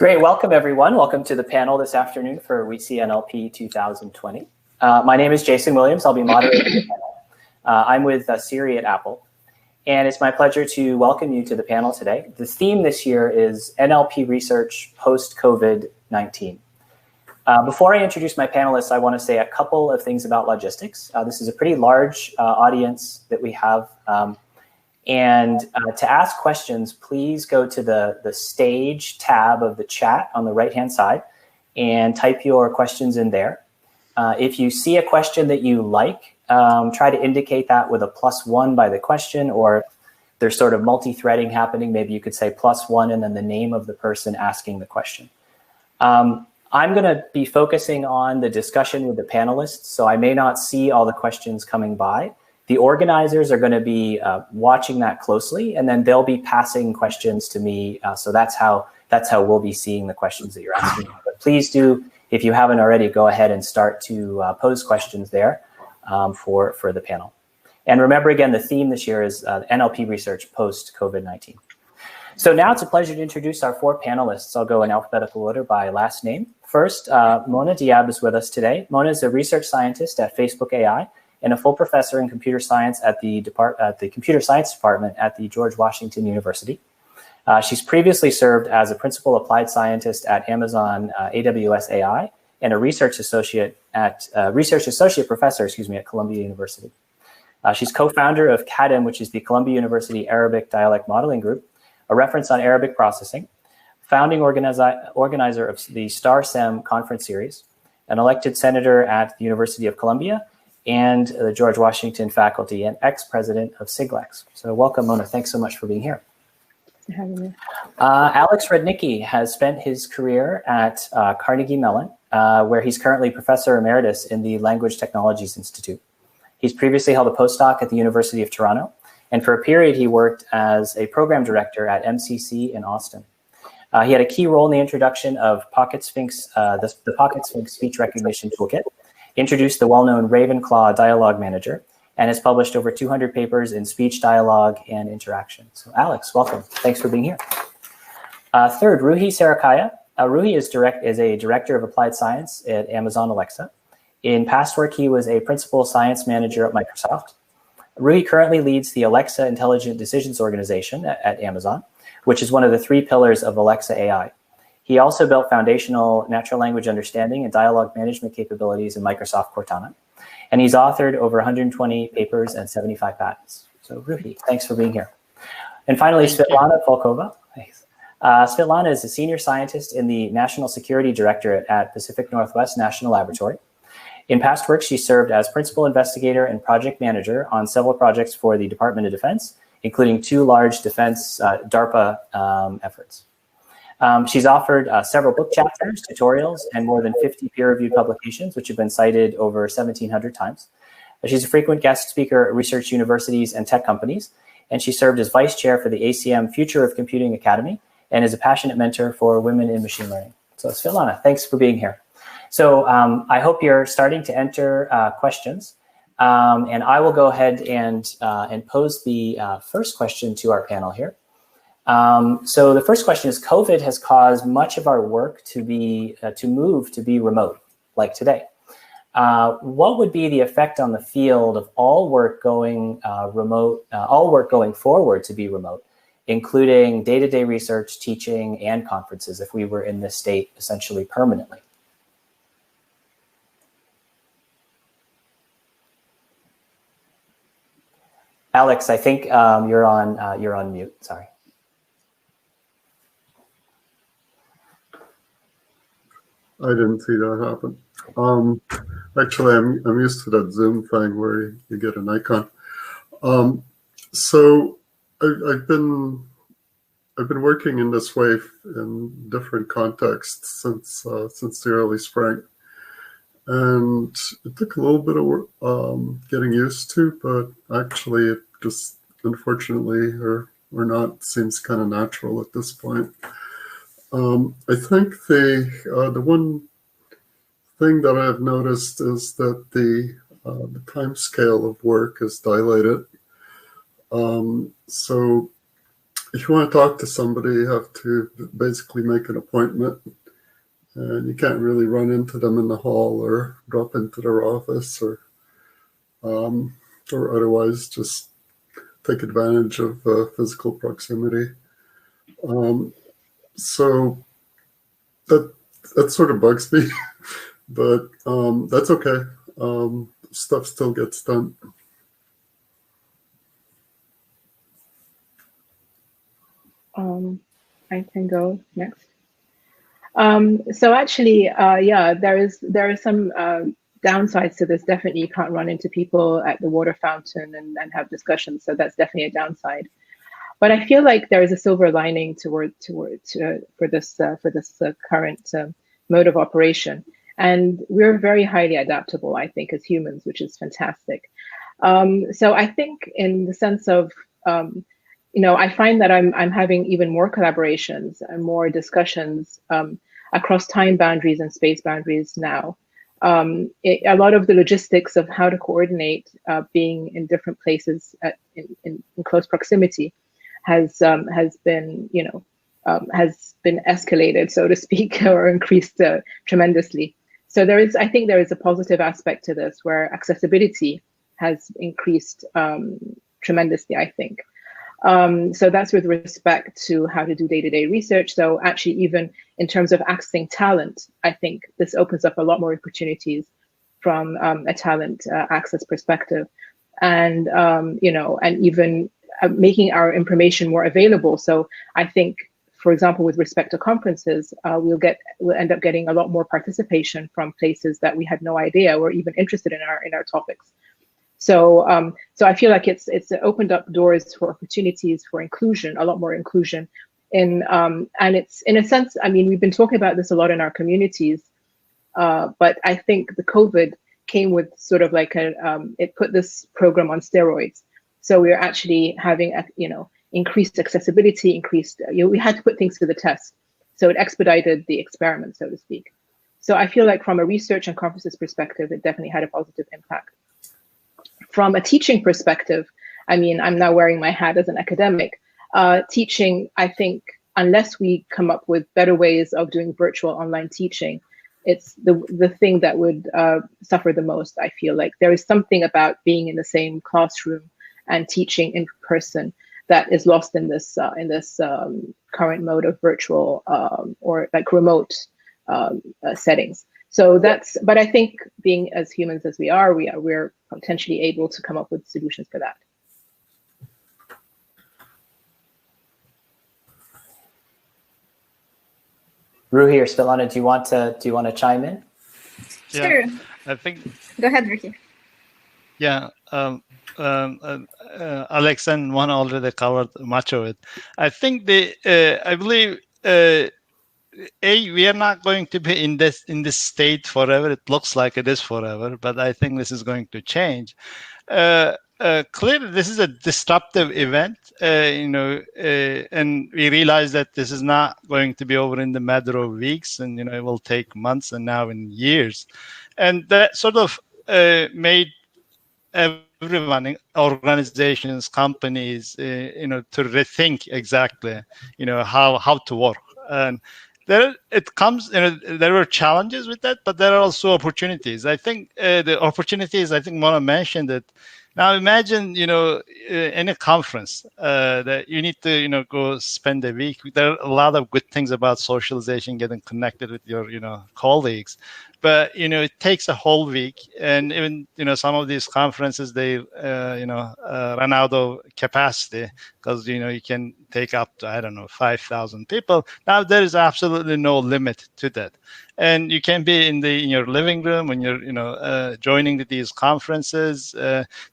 Great, welcome everyone. Welcome to the panel this afternoon for WeCNLP 2020. My name is Jason Williams. I'll be moderating the panel. I'm with Siri at Apple, and it's my pleasure to welcome you to the panel today. The theme this year is NLP research post-COVID-19. Before I introduce my panelists, I want to say a couple of things about logistics. This is a pretty large audience that we have. And to ask questions, please go to the stage tab of the chat on the right-hand side and type your questions in there. If you see a question that you like, try to indicate that with a +1 by the question, or if there's sort of multi-threading happening, maybe you could say +1 and then the name of the person asking the question. I'm going to be focusing on the discussion with the panelists, so I may not see all the questions coming by. The organizers are going to be watching that closely, and then they'll be passing questions to me. So that's how we'll be seeing the questions that you're asking. But please do, if you haven't already, go ahead and start to pose questions there for the panel. And remember, again, the theme this year is NLP research post-COVID-19. So now it's a pleasure to introduce our four panelists. I'll go in alphabetical order by last name. First, Mona Diab is with us today. Mona is a research scientist at Facebook AI and a full professor in computer science at the Computer Science Department at the George Washington University. She's previously served as a principal applied scientist at Amazon AWS AI and a research associate professor at Columbia University. She's co-founder of CADM, which is the Columbia University Arabic Dialect Modeling Group, a reference on Arabic processing, founding organizer of the StarSem conference series, an elected senator at the University of Columbia, and the George Washington faculty, and ex-president of SIGLEX. So welcome, Mona. Thanks so much for being here. Alex Rudnicki has spent his career at Carnegie Mellon, where he's currently professor emeritus in the Language Technologies Institute. He's previously held a postdoc at the University of Toronto, and for a period he worked as a program director at MCC in Austin. He had a key role in the introduction of Pocket Sphinx, the Pocket Sphinx speech recognition toolkit, introduced the well-known Ravenclaw Dialogue Manager, and has published over 200 papers in speech, dialogue, and interaction. So Alex, welcome. Thanks for being here. Third, Ruhi Sarakaya. Ruhi is a director of applied science at Amazon Alexa. In past work, he was a principal science manager at Microsoft. Ruhi currently leads the Alexa Intelligent Decisions Organization at Amazon, which is one of the 3 pillars of Alexa AI. He also built foundational natural language understanding and dialogue management capabilities in Microsoft Cortana. And he's authored over 120 papers and 75 patents. So Ruhi, thanks for being here. And finally, Svetlana Volkova. Svetlana is a senior scientist in the National Security Directorate at Pacific Northwest National Laboratory. In past work, she served as principal investigator and project manager on several projects for the Department of Defense, including 2 large defense DARPA efforts. She's authored several book chapters, tutorials, and more than 50 peer-reviewed publications, which have been cited over 1,700 times. She's a frequent guest speaker at research universities and tech companies, and she served as vice chair for the ACM Future of Computing Academy and is a passionate mentor for women in machine learning. So Svetlana, thanks for being here. So I hope you're starting to enter questions, and I will go ahead and pose the first question to our panel here. So the first question is, COVID has caused much of our work to move to be remote, like today. What would be the effect on the field of all work going forward to be remote, including day-to-day research, teaching, and conferences, if we were in this state essentially permanently? Alex, I think you're on mute. Sorry. I didn't see that happen. Actually, I'm used to that Zoom thing where you get an icon. So I've been working in this way in different contexts since the early spring, and it took a little bit of work, getting used to, but actually it just unfortunately or not seems kind of natural at this point. I think the one thing that I've noticed is that the time scale of work is dilated. So if you want to talk to somebody, you have to basically make an appointment, and you can't really run into them in the hall or drop into their office or otherwise just take advantage of physical proximity. So that sort of bugs me, but that's okay. Stuff still gets done. I can go next. So actually, yeah, there are some downsides to this. Definitely, you can't run into people at the water fountain and have discussions. So that's definitely a downside. But I feel like there is a silver lining for this current mode of operation, and we're very highly adaptable, I think, as humans, which is fantastic. So I think in the sense of I find that I'm having even more collaborations and more discussions across time boundaries and space boundaries now. A lot of the logistics of how to coordinate being in different places in close proximity has been escalated, so to speak, or increased tremendously. So I think there is a positive aspect to this where accessibility has increased tremendously, I think. So that's with respect to how to do day-to-day research. So actually, even in terms of accessing talent, I think this opens up a lot more opportunities from a talent access perspective, and and even making our information more available. So I think, for example, with respect to conferences, we'll end up getting a lot more participation from places that we had no idea were even interested in our topics. So I feel like it's opened up doors for opportunities for inclusion, a lot more inclusion, and it's, in a sense, I mean, we've been talking about this a lot in our communities, but I think the COVID came with sort of like it put this program on steroids. So we're actually having increased accessibility, we had to put things to the test, so it expedited the experiment, so to speak. So I feel like from a research and conferences perspective, it definitely had a positive impact. From a teaching perspective, I mean, I'm now wearing my hat as an academic. Teaching, I think, unless we come up with better ways of doing virtual online teaching, it's the thing that would suffer the most. I feel like there is something about being in the same classroom and teaching in person that is lost in this current mode of virtual or like remote settings. So but I think being as humans as we're potentially able to come up with solutions for that. Ruhi or Svetlana, do you want to chime in? Yeah, Sure. I think. Go ahead, Ricky. Yeah. Alex and Juan already covered much of it. I think I believe we are not going to be in this state forever. It looks like it is forever, but I think this is going to change. Clearly, this is a disruptive event, and we realize that this is not going to be over in the matter of weeks, and it will take months and now in years, and that sort of made everyone, organizations, companies, to rethink exactly, how to work. And there were challenges with that, but there are also opportunities. I think the opportunities, I think Mona mentioned it. Now imagine, in a conference that you need to, go spend a week. There are a lot of good things about socialization, getting connected with your, colleagues. But, it takes a whole week. And even, some of these conferences, they, run out of capacity because, you can take up to, 5,000 people. Now, there is absolutely no limit to that. And you can be in your living room when you're, joining these conferences.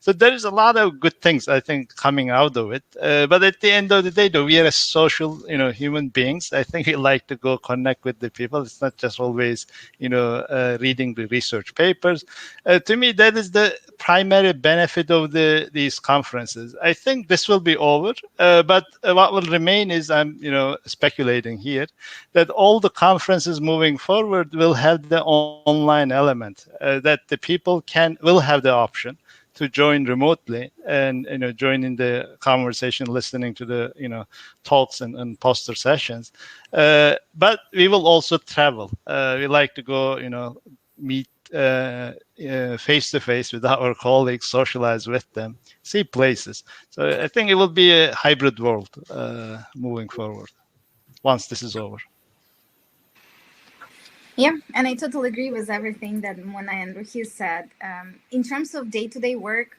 So there is a lot of good things, I think, coming out of it. But at the end of the day, though, we are social, human beings. I think we like to go connect with the people. It's not just always, reading the research papers. To me, that is the primary benefit of these conferences. I think this will be over, but what will remain is, I'm speculating here, that all the conferences moving forward will have the online element, that the people will have the option to join remotely and join in the conversation, listening to the talks and poster sessions. But we will also travel. We like to go meet face to face with our colleagues, socialize with them, see places. So I think it will be a hybrid world moving forward once this is over. Yeah, and I totally agree with everything that Mona and Ruhi said. In terms of day-to-day work,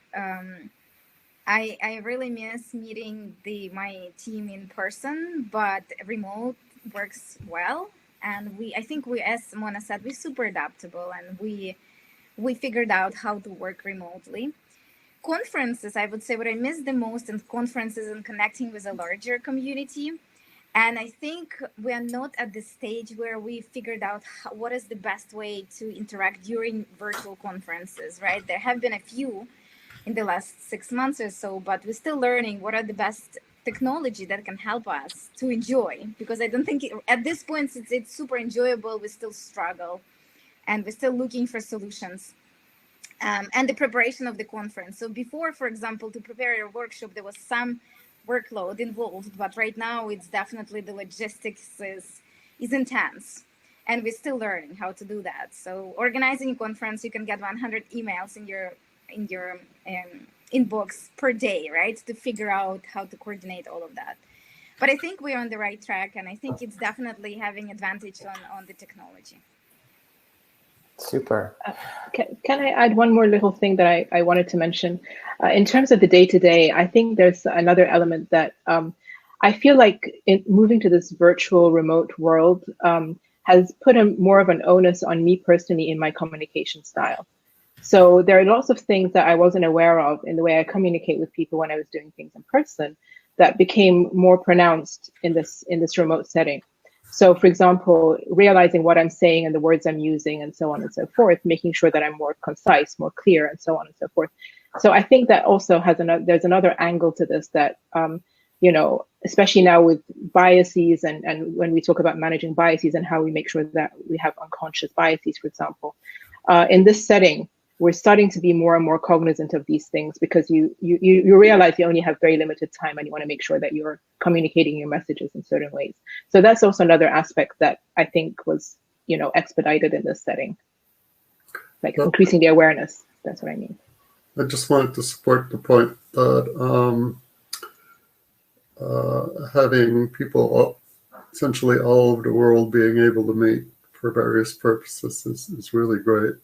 I really miss meeting my team in person, but remote works well. And I think as Mona said, we're super adaptable, and we figured out how to work remotely. Conferences, I would say what I miss the most in conferences and connecting with a larger community. And I think we are not at the stage where we figured out what is the best way to interact during virtual conferences, right? There have been a few in the last 6 months or so, but we're still learning what are the best technology that can help us to enjoy, because I don't think at this point it's super enjoyable. We still struggle and we're still looking for solutions. And the preparation of the conference. So before, for example, to prepare a workshop, there was some workload involved, but right now it's definitely the logistics is intense, and we're still learning how to do that. So organizing a conference, you can get 100 emails in your inbox per day, right, to figure out how to coordinate all of that. But I think we're on the right track, and I think it's definitely having advantage on the technology. Super. Can I add one more little thing that I wanted to mention? In terms of the day-to-day, I think there's another element that I feel like moving to this virtual remote world has put more of an onus on me personally in my communication style. So there are lots of things that I wasn't aware of in the way I communicate with people when I was doing things in person that became more pronounced in this remote setting. So, for example, realizing what I'm saying and the words I'm using and so on and so forth, making sure that I'm more concise, more clear, and so on and so forth. So I think that also there's another angle to this that, especially now with biases and when we talk about managing biases and how we make sure that we have unconscious biases, for example, in this setting, we're starting to be more and more cognizant of these things because you realize you only have very limited time and you want to make sure that you're communicating your messages in certain ways. So that's also another aspect that I think was, expedited in this setting, like increasing the awareness. That's what I mean. I just wanted to support the point that having people essentially all over the world being able to meet for various purposes is really great.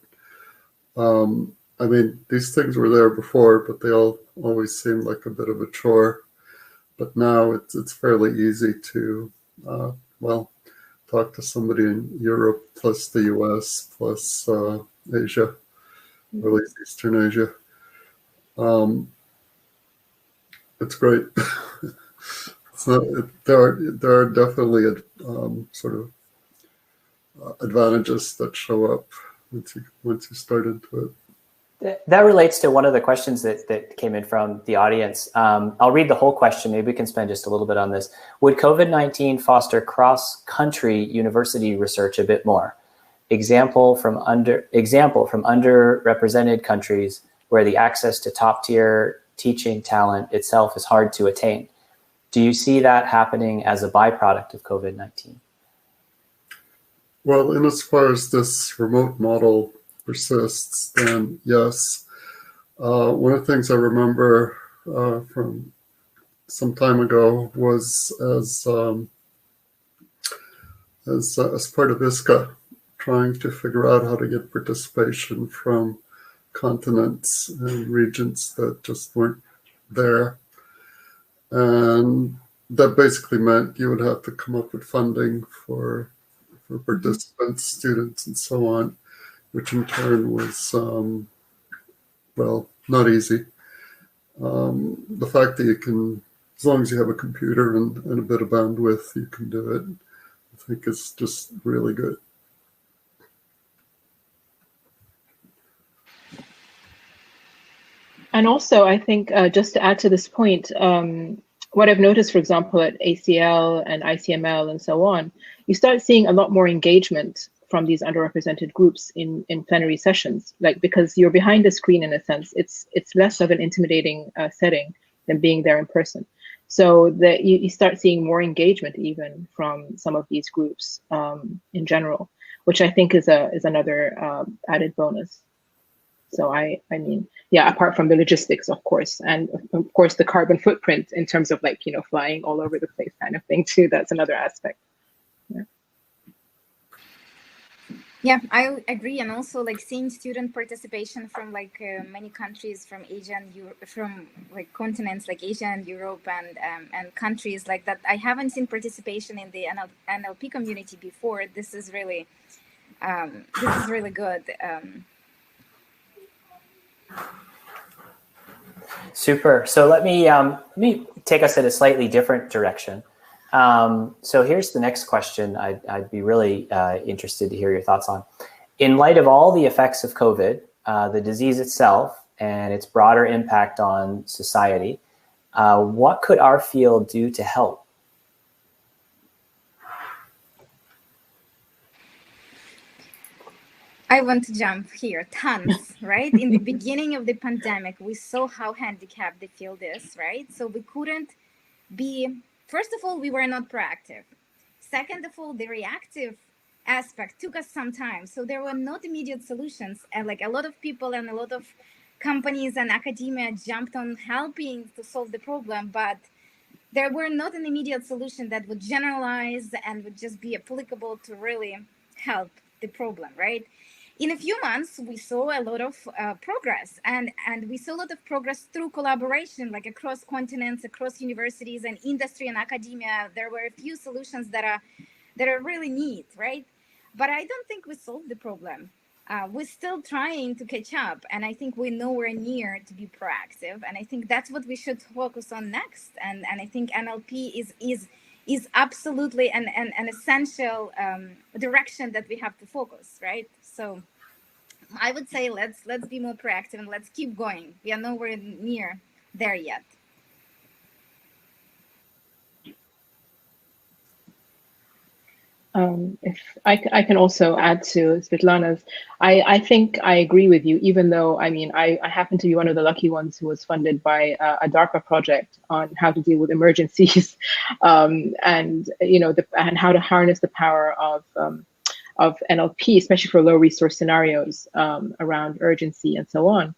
I mean, these things were there before, but they always seemed like a bit of a chore. But now it's fairly easy to, talk to somebody in Europe plus the US plus Asia, or at least Eastern Asia. It's great. There are definitely sort of advantages that show up once you start into it. That relates to one of the questions that came in from the audience. I'll read the whole question. Maybe we can spend just a little bit on this. Would COVID-19 foster cross-country university research a bit more? Example from underrepresented countries where the access to top-tier teaching talent itself is hard to attain. Do you see that happening as a byproduct of COVID-19? Well, in as far as this remote model persists, then yes. One of the things I remember from some time ago was as part of ISCA, trying to figure out how to get participation from continents and regions that just weren't there. And that basically meant you would have to come up with funding for participants, students, and so on, which in turn was, not easy. The fact that you can, as long as you have a computer and a bit of bandwidth, you can do it, I think is just really good. And also, I think just to add to this point, what I've noticed, for example, at ACL and ICML and so on, you start seeing a lot more engagement from these underrepresented groups in plenary sessions, like because you're behind the screen in a sense. It's less of an intimidating setting than being there in person. So that you start seeing more engagement even from some of these groups in general, which I think is another added bonus. So I mean, yeah, apart from the logistics, of course, and of course the carbon footprint in terms of like, flying all over the place kind of thing too. That's another aspect. Yeah. Yeah, I agree, and also like seeing student participation from like many countries from Asia and Europe, from like continents like Asia and Europe and countries like that. I haven't seen participation in the NLP community before. This is really good. Super. So let me take us in a slightly different direction. So here's the next question I'd be really interested to hear your thoughts on. In light of all the effects of COVID, the disease itself, and its broader impact on society, what could our field do to help? I want to jump here. Tons, right? In the beginning of the pandemic, we saw how handicapped the field is, right? So we couldn't be, first of all, we were not proactive. Second of all, the reactive aspect took us some time. So there were not immediate solutions. And like a lot of people and a lot of companies and academia jumped on helping to solve the problem, but there were not an immediate solution that would generalize and would just be applicable to really help the problem, right? In a few months, we saw a lot of progress, and we saw a lot of progress through collaboration, like across continents, across universities and industry and academia. There were a few solutions that are really neat, right? But I don't think we solved the problem. We're still trying to catch up, and I think we're nowhere near to be proactive. And I think that's what we should focus on next. And I think NLP is absolutely an essential direction that we have to focus, right? So I would say let's be more proactive and let's keep going. We are nowhere near there yet. If I can also add to Svetlana's, I think I agree with you, even though, I mean, I happen to be one of the lucky ones who was funded by a DARPA project on how to deal with emergencies and, and how to harness the power of NLP, especially for low resource scenarios around urgency and so on.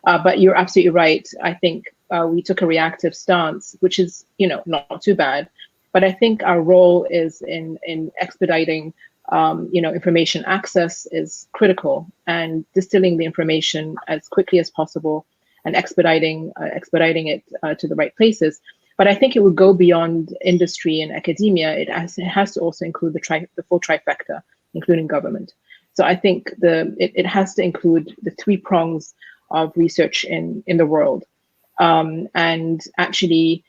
But you're absolutely right. I think we took a reactive stance, which is, not too bad. But I think our role is in expediting, information access is critical, and distilling the information as quickly as possible and expediting it to the right places. But I think it would go beyond industry and academia. It has to also include the full trifecta, including government. So I think it has to include the three prongs of research in the world, and actually.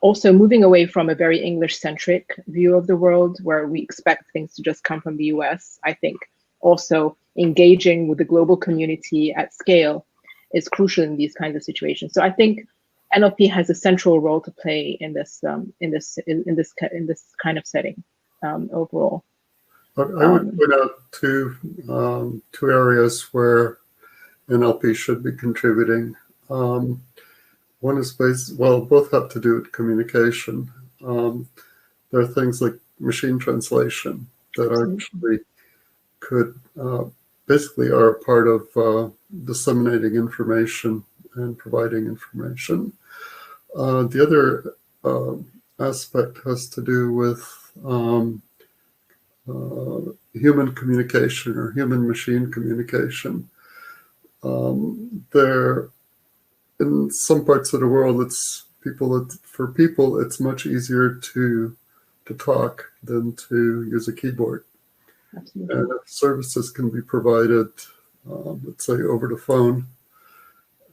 Also moving away from a very English-centric view of the world where we expect things to just come from the US, I think also engaging with the global community at scale is crucial in these kinds of situations. So I think NLP has a central role to play in this kind of setting overall. I would point out two areas where NLP should be contributing. One is both have to do with communication. There are things like machine translation that actually could basically are a part of disseminating information and providing information. The other aspect has to do with human communication or human-machine communication. In some parts of the world, for people, it's much easier to talk than to use a keyboard. Absolutely. And if services can be provided, let's say over the phone,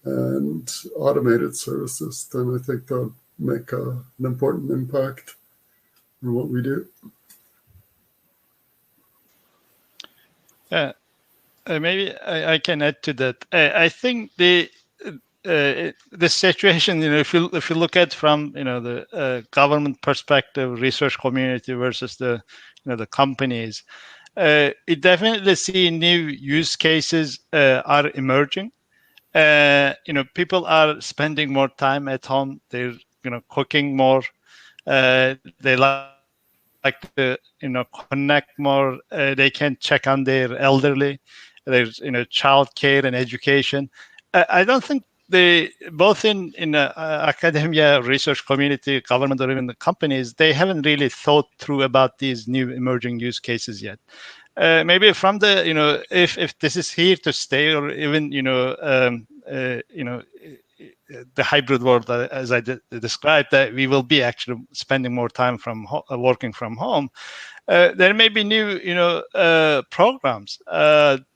and automated services, then I think that would make an important impact in what we do. Yeah, maybe I can add to that. I think the situation, if you look at from the government perspective, research community versus the companies, it definitely see new use cases are emerging. People are spending more time at home. They're cooking more. They like to connect more. They can check on their elderly. There's child care and education. I don't think they both in academia, research community, government, or even the companies, they haven't really thought through about these new emerging use cases yet. Maybe from the if this is here to stay, or even the hybrid world, as I described, that we will be actually spending more time from working from home. There may be new, programs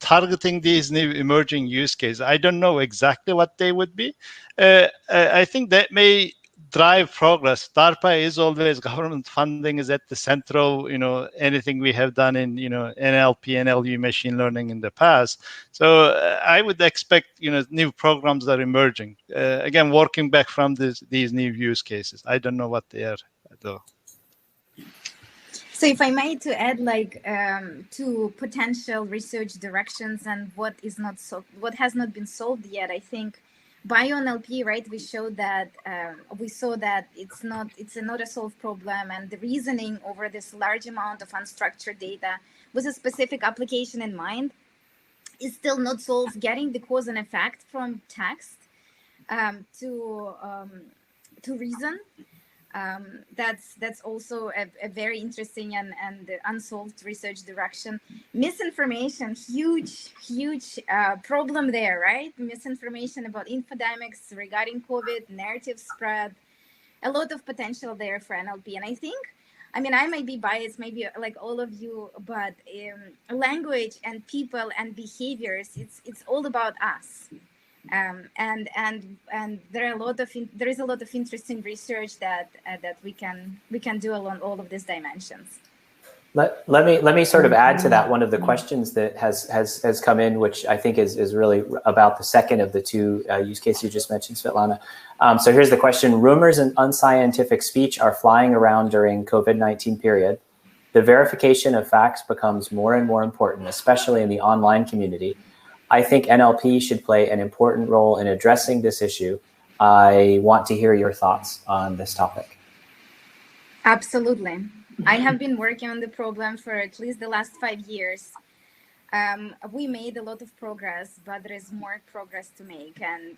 targeting these new emerging use cases. I don't know exactly what they would be. I think that may drive progress. DARPA is always government funding is at the center of anything we have done in NLP, NLU, machine learning in the past. So I would expect new programs that are emerging. Again, working back from these new use cases. I don't know what they are though. So if I may to add to potential research directions and what has not been solved yet, I think BioNLP, right? We saw that it's not a solved problem, and the reasoning over this large amount of unstructured data with a specific application in mind is still not solved. Getting the cause and effect from text to reason. That's also a very interesting and unsolved research direction. Misinformation, huge problem there, right? Misinformation about infodemics regarding COVID, narrative spread, a lot of potential there for NLP. And I might be biased, maybe like all of you, but language and people and behaviors, it's all about us. And there is a lot of interesting research that we can do along all of these dimensions. Let me sort of add to that. One of the questions that has come in, which I think is really about the second of the two use cases you just mentioned, Svetlana. So here's the question: rumors and unscientific speech are flying around during COVID-19 period. The verification of facts becomes more and more important, especially in the online community. I think NLP should play an important role in addressing this issue. I want to hear your thoughts on this topic. Absolutely. I have been working on the problem for at least the last 5 years. We made a lot of progress, but there is more progress to make. And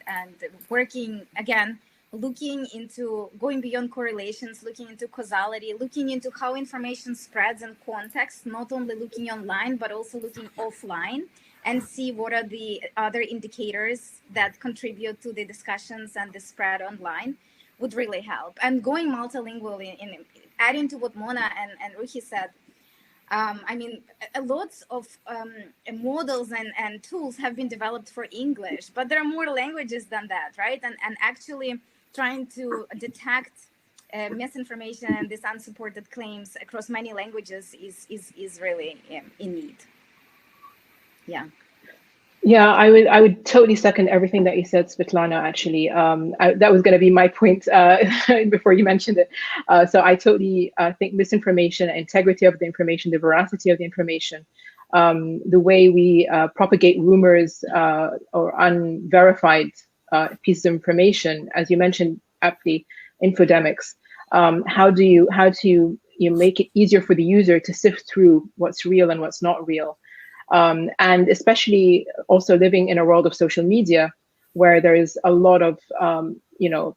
working, again, looking into going beyond correlations, looking into causality, looking into how information spreads in context, not only looking online, but also looking offline, and see what are the other indicators that contribute to the discussions and the spread online would really help. And going multilingual, in adding to what Mona and Ruhi said, a lot of models and tools have been developed for English, but there are more languages than that, right? And actually trying to detect misinformation and these unsupported claims across many languages is really in need. Yeah. Yeah, I would totally second everything that you said, Svetlana, actually. That was going to be my point before you mentioned it. So I totally think misinformation, integrity of the information, the veracity of the information, the way we propagate rumors or unverified pieces of information, as you mentioned, aptly, infodemics. How do you make it easier for the user to sift through what's real and what's not real? And especially also living in a world of social media, where there is a lot of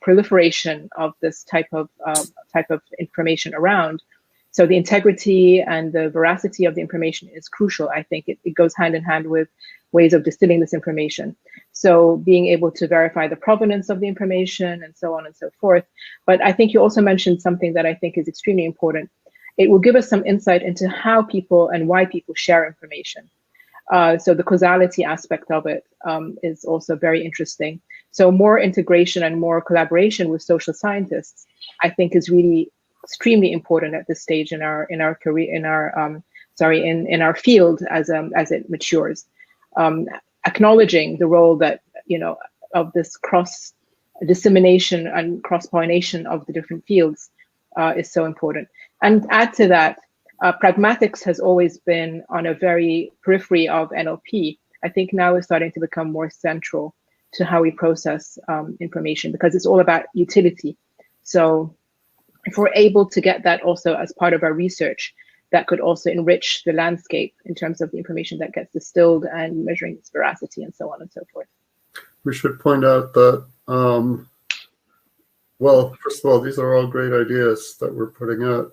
proliferation of this type of information around. So the integrity and the veracity of the information is crucial. I think it goes hand in hand with ways of distilling this information. So being able to verify the provenance of the information and so on and so forth. But I think you also mentioned something that I think is extremely important. It will give us some insight into how people and why people share information. So the causality aspect of it is also very interesting. So more integration and more collaboration with social scientists, I think, is really extremely important at this stage in our career, in our field as it matures. Acknowledging the role that of this cross dissemination and cross pollination of the different fields is so important. And add to that, pragmatics has always been on a very periphery of NLP. I think now is starting to become more central to how we process information, because it's all about utility. So if we're able to get that also as part of our research, that could also enrich the landscape in terms of the information that gets distilled and measuring its veracity and so on and so forth. We should point out that, well, first of all, these are all great ideas that we're putting out.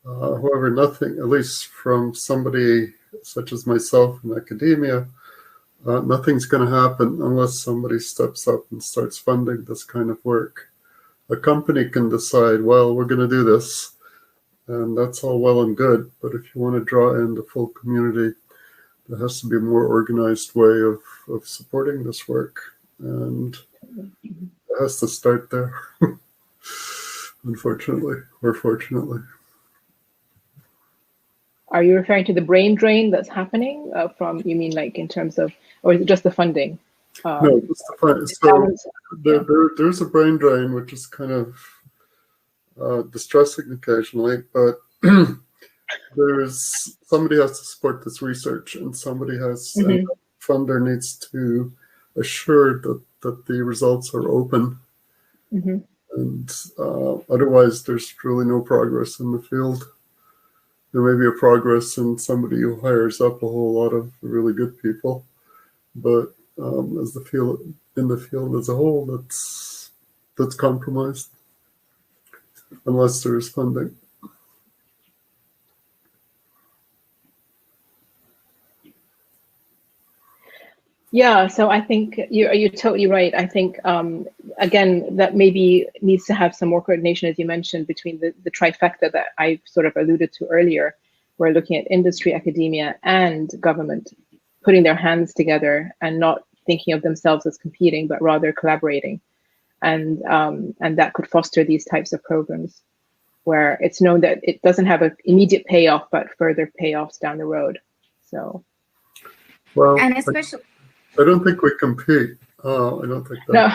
However, nothing, at least from somebody such as myself in academia, nothing's going to happen unless somebody steps up and starts funding this kind of work. A company can decide, well, we're going to do this, and that's all well and good. But if you want to draw in the full community, there has to be a more organized way of supporting this work. And it has to start there, unfortunately, or fortunately. Are you referring to the brain drain that's happening from, you mean like in terms of, or is it just the funding? No, just the funding. So there's a brain drain, which is kind of distressing occasionally, but there's somebody has to support this research, and somebody has, and the funder needs to assure that the results are open. And otherwise, there's really no progress in the field. There may be a progress in somebody who hires up a whole lot of really good people, but as the field as a whole, that's compromised unless there is funding. Yeah, so I think you're totally right. I think, again, that maybe needs to have some more coordination, as you mentioned, between the trifecta that I sort of alluded to earlier. We're looking at industry, academia, and government, putting their hands together and not thinking of themselves as competing, but rather collaborating. And that could foster these types of programs where it's known that it doesn't have an immediate payoff, but further payoffs down the road. So, well, and especially, I don't think we compete. I don't think that. No,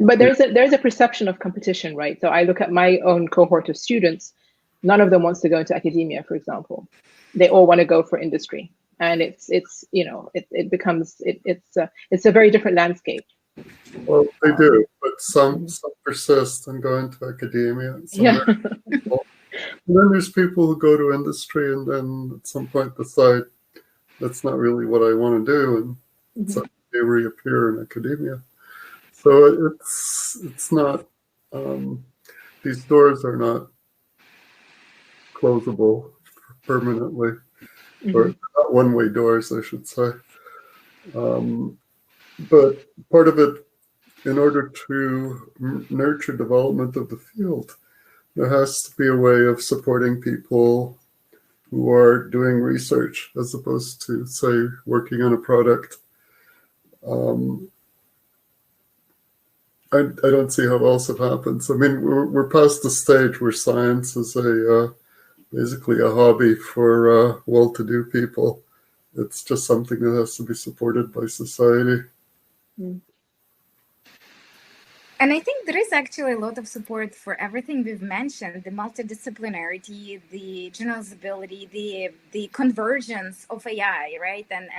but there's a perception of competition, right? So I look at my own cohort of students. None of them wants to go into academia, for example. They all want to go for industry, and it's a very different landscape. Well, they do, but some persist and go into academia. And then there's people who go to industry and then at some point decide that's not really what I want to do, and so they reappear in academia. So it's not, these doors are not closable permanently, or not one-way doors, I should say. But part of it, in order to nurture development of the field, there has to be a way of supporting people who are doing research as opposed to, say, working on a product. I don't see how else it happens. I mean, we're past the stage where science is basically a hobby for well-to-do people. It's just something that has to be supported by society. And I think there is actually a lot of support for everything we've mentioned: the multidisciplinarity, the generalizability, the convergence of AI, right, and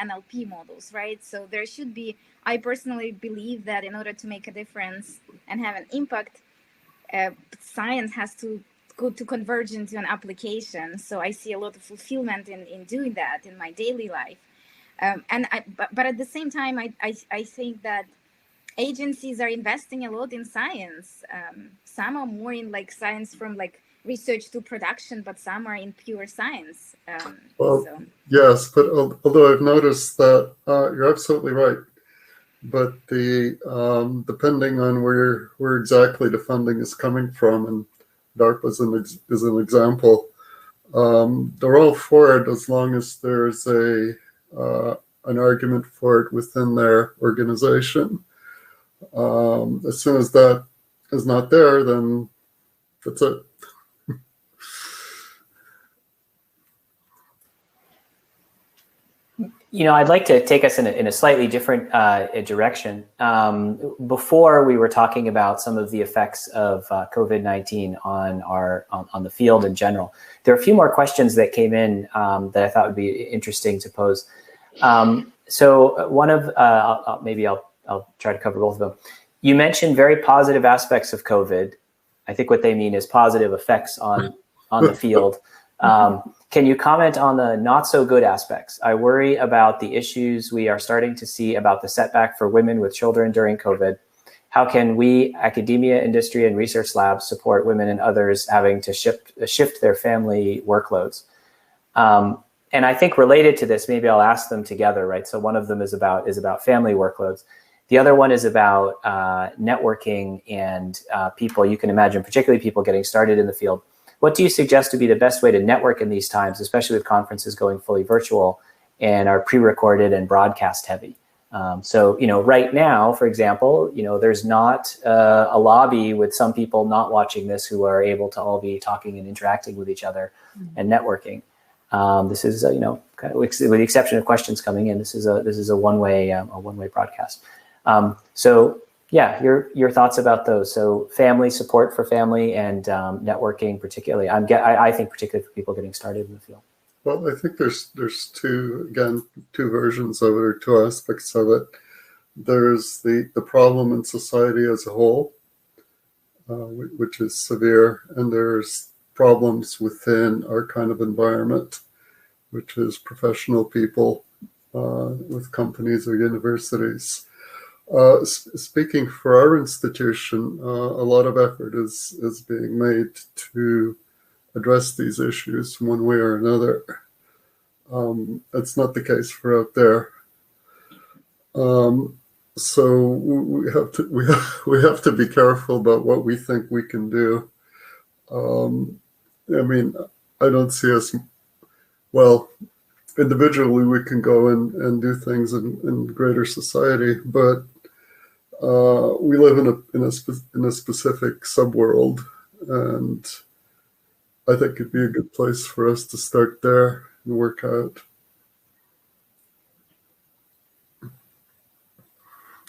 NLP models, right? So there should be, I personally believe that in order to make a difference and have an impact, science has to go to converge into an application. So I see a lot of fulfillment in doing that in my daily life. But at the same time, I think that agencies are investing a lot in science. Some are more in like science from like research to production, but some are in pure science. Yes, but although I've noticed that you're absolutely right, but the depending on where exactly the funding is coming from, and DARPA is an example, they're all for it as long as there's an argument for it within their organization. As soon as that is not there, then that's it. I'd like to take us in a slightly different direction. Before we were talking about some of the effects of COVID-19 on the field in general. There are a few more questions that came in that I thought would be interesting to pose. So one of I'll try to cover both of them. You mentioned very positive aspects of COVID. I think what they mean is positive effects on the field. Can you comment on the not so good aspects? I worry about the issues we are starting to see about the setback for women with children during COVID. How can we, academia, industry, and research labs, support women and others having to shift their family workloads? And I think related to this, maybe I'll ask them together, right? So one of them is about family workloads. The other one is about networking and people. You can imagine, particularly people getting started in the field. What do you suggest to be the best way to network in these times, especially with conferences going fully virtual and are pre-recorded and broadcast heavy? So, right now, for example, there's not a lobby with some people not watching this who are able to all be talking and interacting with each other and networking. This is, kind of, with the exception of questions coming in, this is a one-way broadcast. So yeah, your thoughts about those. So family support for family and networking, particularly. I think particularly for people getting started in the field. Well, I think there's two versions of it, or two aspects of it. There's the problem in society as a whole, which is severe, and there's problems within our kind of environment, which is professional people with companies or universities. Speaking for our institution, a lot of effort is being made to address these issues one way or another. That's not the case for out there. So we have to be careful about what we think we can do. I mean, I don't see us, well, individually we can go and do things in greater society, but we live in a specific subworld, and I think it'd be a good place for us to start there and work out.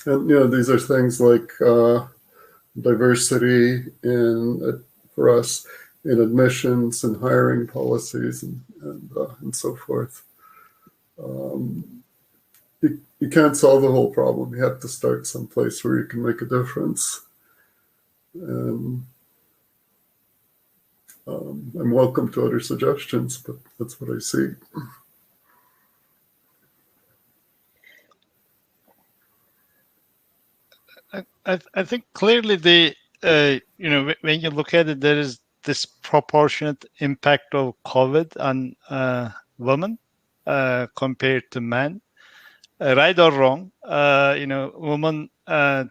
And these are things like diversity for us in admissions and hiring policies and so forth. You can't solve the whole problem. You have to start someplace where you can make a difference. And I'm welcome to other suggestions, but that's what I see. I think clearly when you look at it, there is disproportionate impact of COVID on women compared to men. Right or wrong, women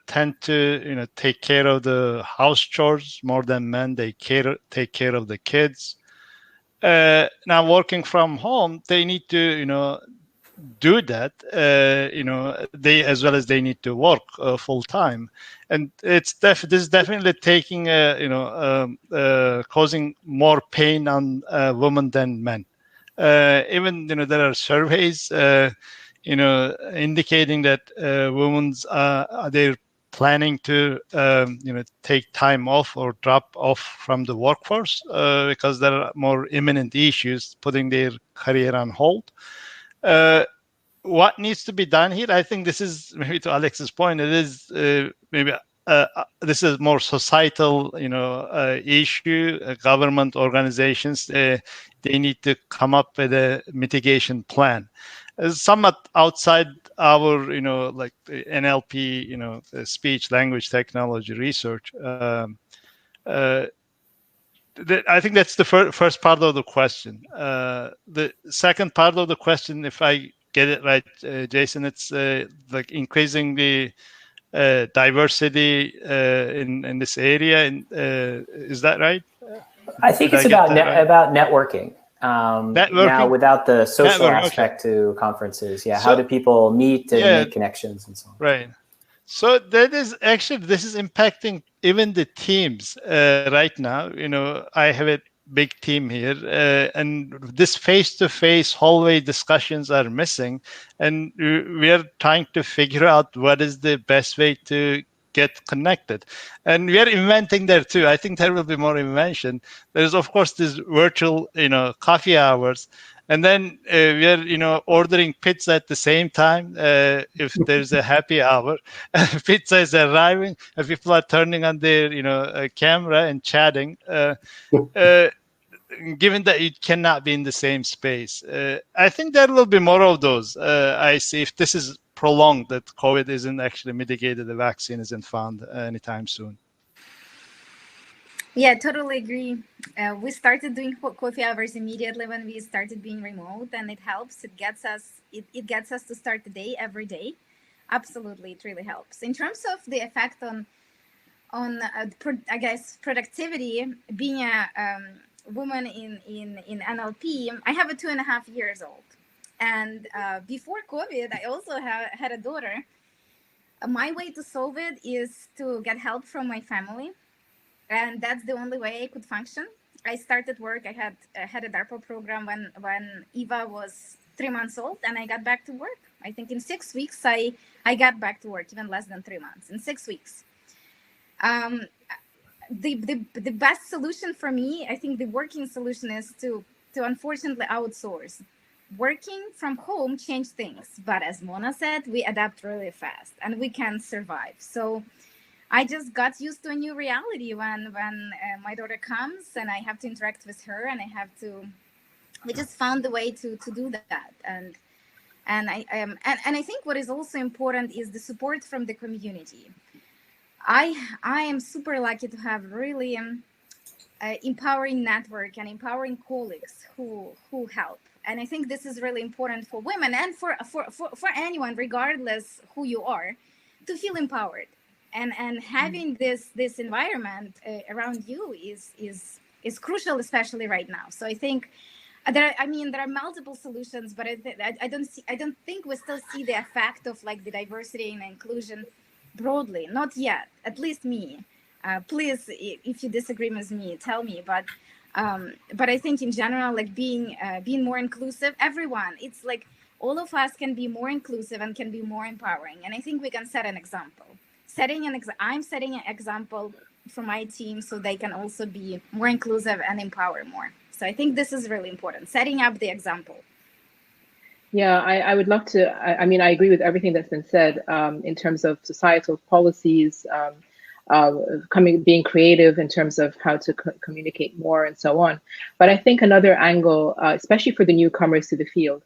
tend to take care of the house chores more than men. They take care of the kids. Now working from home, they need to do that. They as well as they need to work full time, and this is definitely taking causing more pain on women than men. Even there are surveys indicating that women's they're planning to take time off or drop off from the workforce because there are more imminent issues putting their career on hold. What needs to be done here? I think this is maybe to Alex's point. It is maybe this is more societal, issue. Government organizations they need to come up with a mitigation plan. Somewhat outside our, like NLP, speech language technology research. I think that's the first part of the question. The second part of the question, if I get it right, Jason, it's like increasing the diversity in this area. Is that right? I think it's about networking. Now, without the social aspect to conferences, how do people meet and make connections and so on? Right. So this is impacting even the teams right now. I have a big team here, and this face-to-face hallway discussions are missing, and we are trying to figure out what is the best way to get connected. And we are inventing there too. I think there will be more invention. There's of course this virtual, coffee hours, and then we are, ordering pizza at the same time. If there's a happy hour, pizza is arriving, and people are turning on their, camera and chatting. Given that it cannot be in the same space, I think there will be more of those. I see if this is prolonged, that COVID isn't actually mitigated, the vaccine isn't found anytime soon. Yeah, totally agree. We started doing coffee hours immediately when we started being remote, and it helps. It gets us to start the day every day. Absolutely, it really helps. In terms of the effect on I guess productivity, being a woman in NLP, I have a 2.5 years old, and before COVID, I also had a daughter. My way to solve it is to get help from my family. And that's the only way I could function. I started work. I had a DARPA program when Eva was 3 months old, and I got back to work. I think in 6 weeks, I got back to work, even less than 3 months, in 6 weeks. The best solution for me, I think the working solution is to unfortunately outsource. Working from home changed things, but as Mona said, we adapt really fast and we can survive. So I just got used to a new reality when my daughter comes and I have to interact with her, and we just found the way to do that. And I think what is also important is the support from the community. I am super lucky to have really empowering network and empowering colleagues who help. And I think this is really important for women and for anyone, regardless who you are, to feel empowered. And having this environment around you is crucial, especially right now. So I think there are multiple solutions, but I don't think we still see the effect of like the diversity and inclusion broadly, not yet. At least me. Please, if you disagree with me, tell me. But I think in general, like being more inclusive, everyone. It's like all of us can be more inclusive and can be more empowering. And I think we can set an example. I'm setting an example for my team so they can also be more inclusive and empower more. So I think this is really important, setting up the example. Yeah, I would love to. I mean, I agree with everything that's been said in terms of societal policies, being creative in terms of how to communicate more and so on. But I think another angle, especially for the newcomers to the field,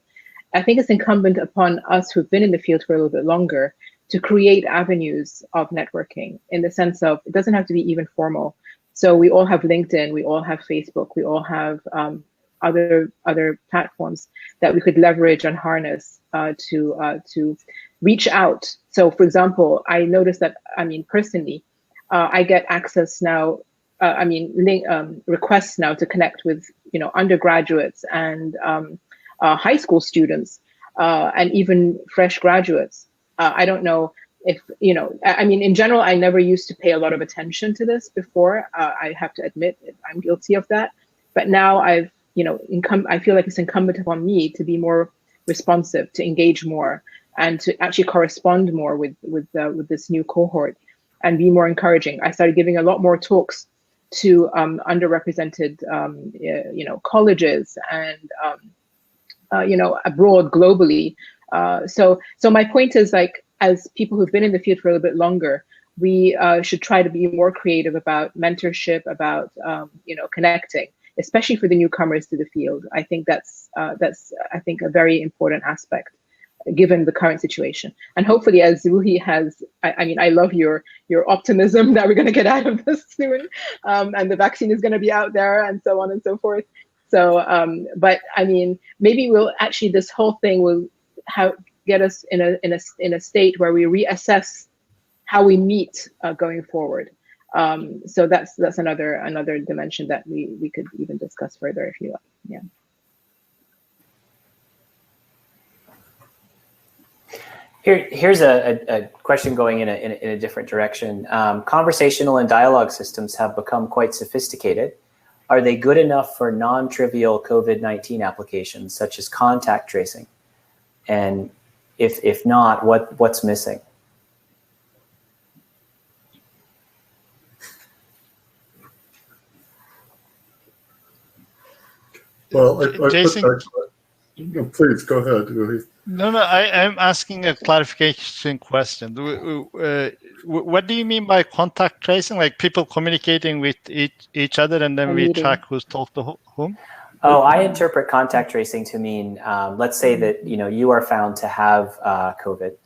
I think it's incumbent upon us who've been in the field for a little bit longer to create avenues of networking, in the sense of it doesn't have to be even formal. So we all have LinkedIn, we all have Facebook, we all have other platforms that we could leverage and harness to reach out. So for example, I noticed that, personally, I get access now, requests now to connect with, undergraduates and high school students and even fresh graduates. I don't know if, in general, I never used to pay a lot of attention to this before. I have to admit I'm guilty of that. But now I feel like it's incumbent upon me to be more responsive, to engage more, and to actually correspond more with this new cohort and be more encouraging. I started giving a lot more talks to underrepresented, colleges and, abroad globally. So my point is, like, as people who've been in the field for a little bit longer, we should try to be more creative about mentorship, about connecting, especially for the newcomers to the field. I think that's a very important aspect, given the current situation. And hopefully, as Ruhi has, I love your optimism that we're going to get out of this soon, and the vaccine is going to be out there, and so on and so forth. So, but maybe we'll actually, this whole thing will get us in a state where we reassess how we meet going forward. So that's another dimension that we could even discuss further if you like. Yeah. Here's a question going in a different direction. Conversational and dialogue systems have become quite sophisticated. are they good enough for non-trivial COVID-19 applications such as contact tracing? And if not, what's missing? Well, I Jason, put that. No, please go ahead. No, I'm asking a clarification question. What do you mean by contact tracing? Like people communicating with each other, and then we track who's talked to whom? Oh, I interpret contact tracing to mean, let's say that you are found to have COVID.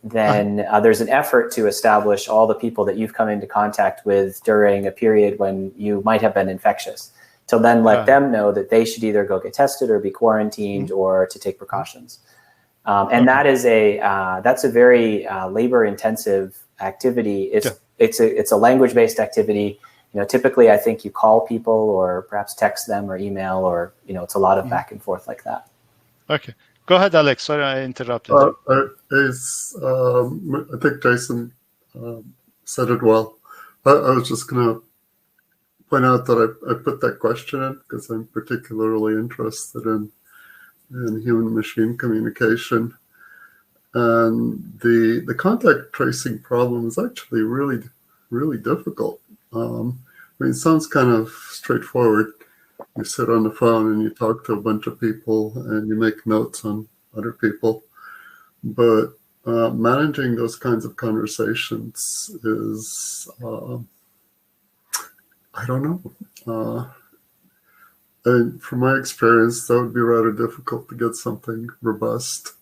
Then there's an effort to establish all the people that you've come into contact with during a period when you might have been infectious, to then let them know that they should either go get tested or be quarantined or to take precautions. And that's a very labor-intensive activity. It's a language-based activity. Typically I think you call people or perhaps text them or email, or it's a lot of back and forth like that. Okay, go ahead, Alex. Sorry, I interrupted. I think Jason said it well. I was just going to point out that I put that question in because I'm particularly interested in human-machine communication. And the contact tracing problem is actually really, really difficult. It sounds kind of straightforward. You sit on the phone and you talk to a bunch of people and you make notes on other people. But managing those kinds of conversations is, I don't know. And from my experience, that would be rather difficult to get something robust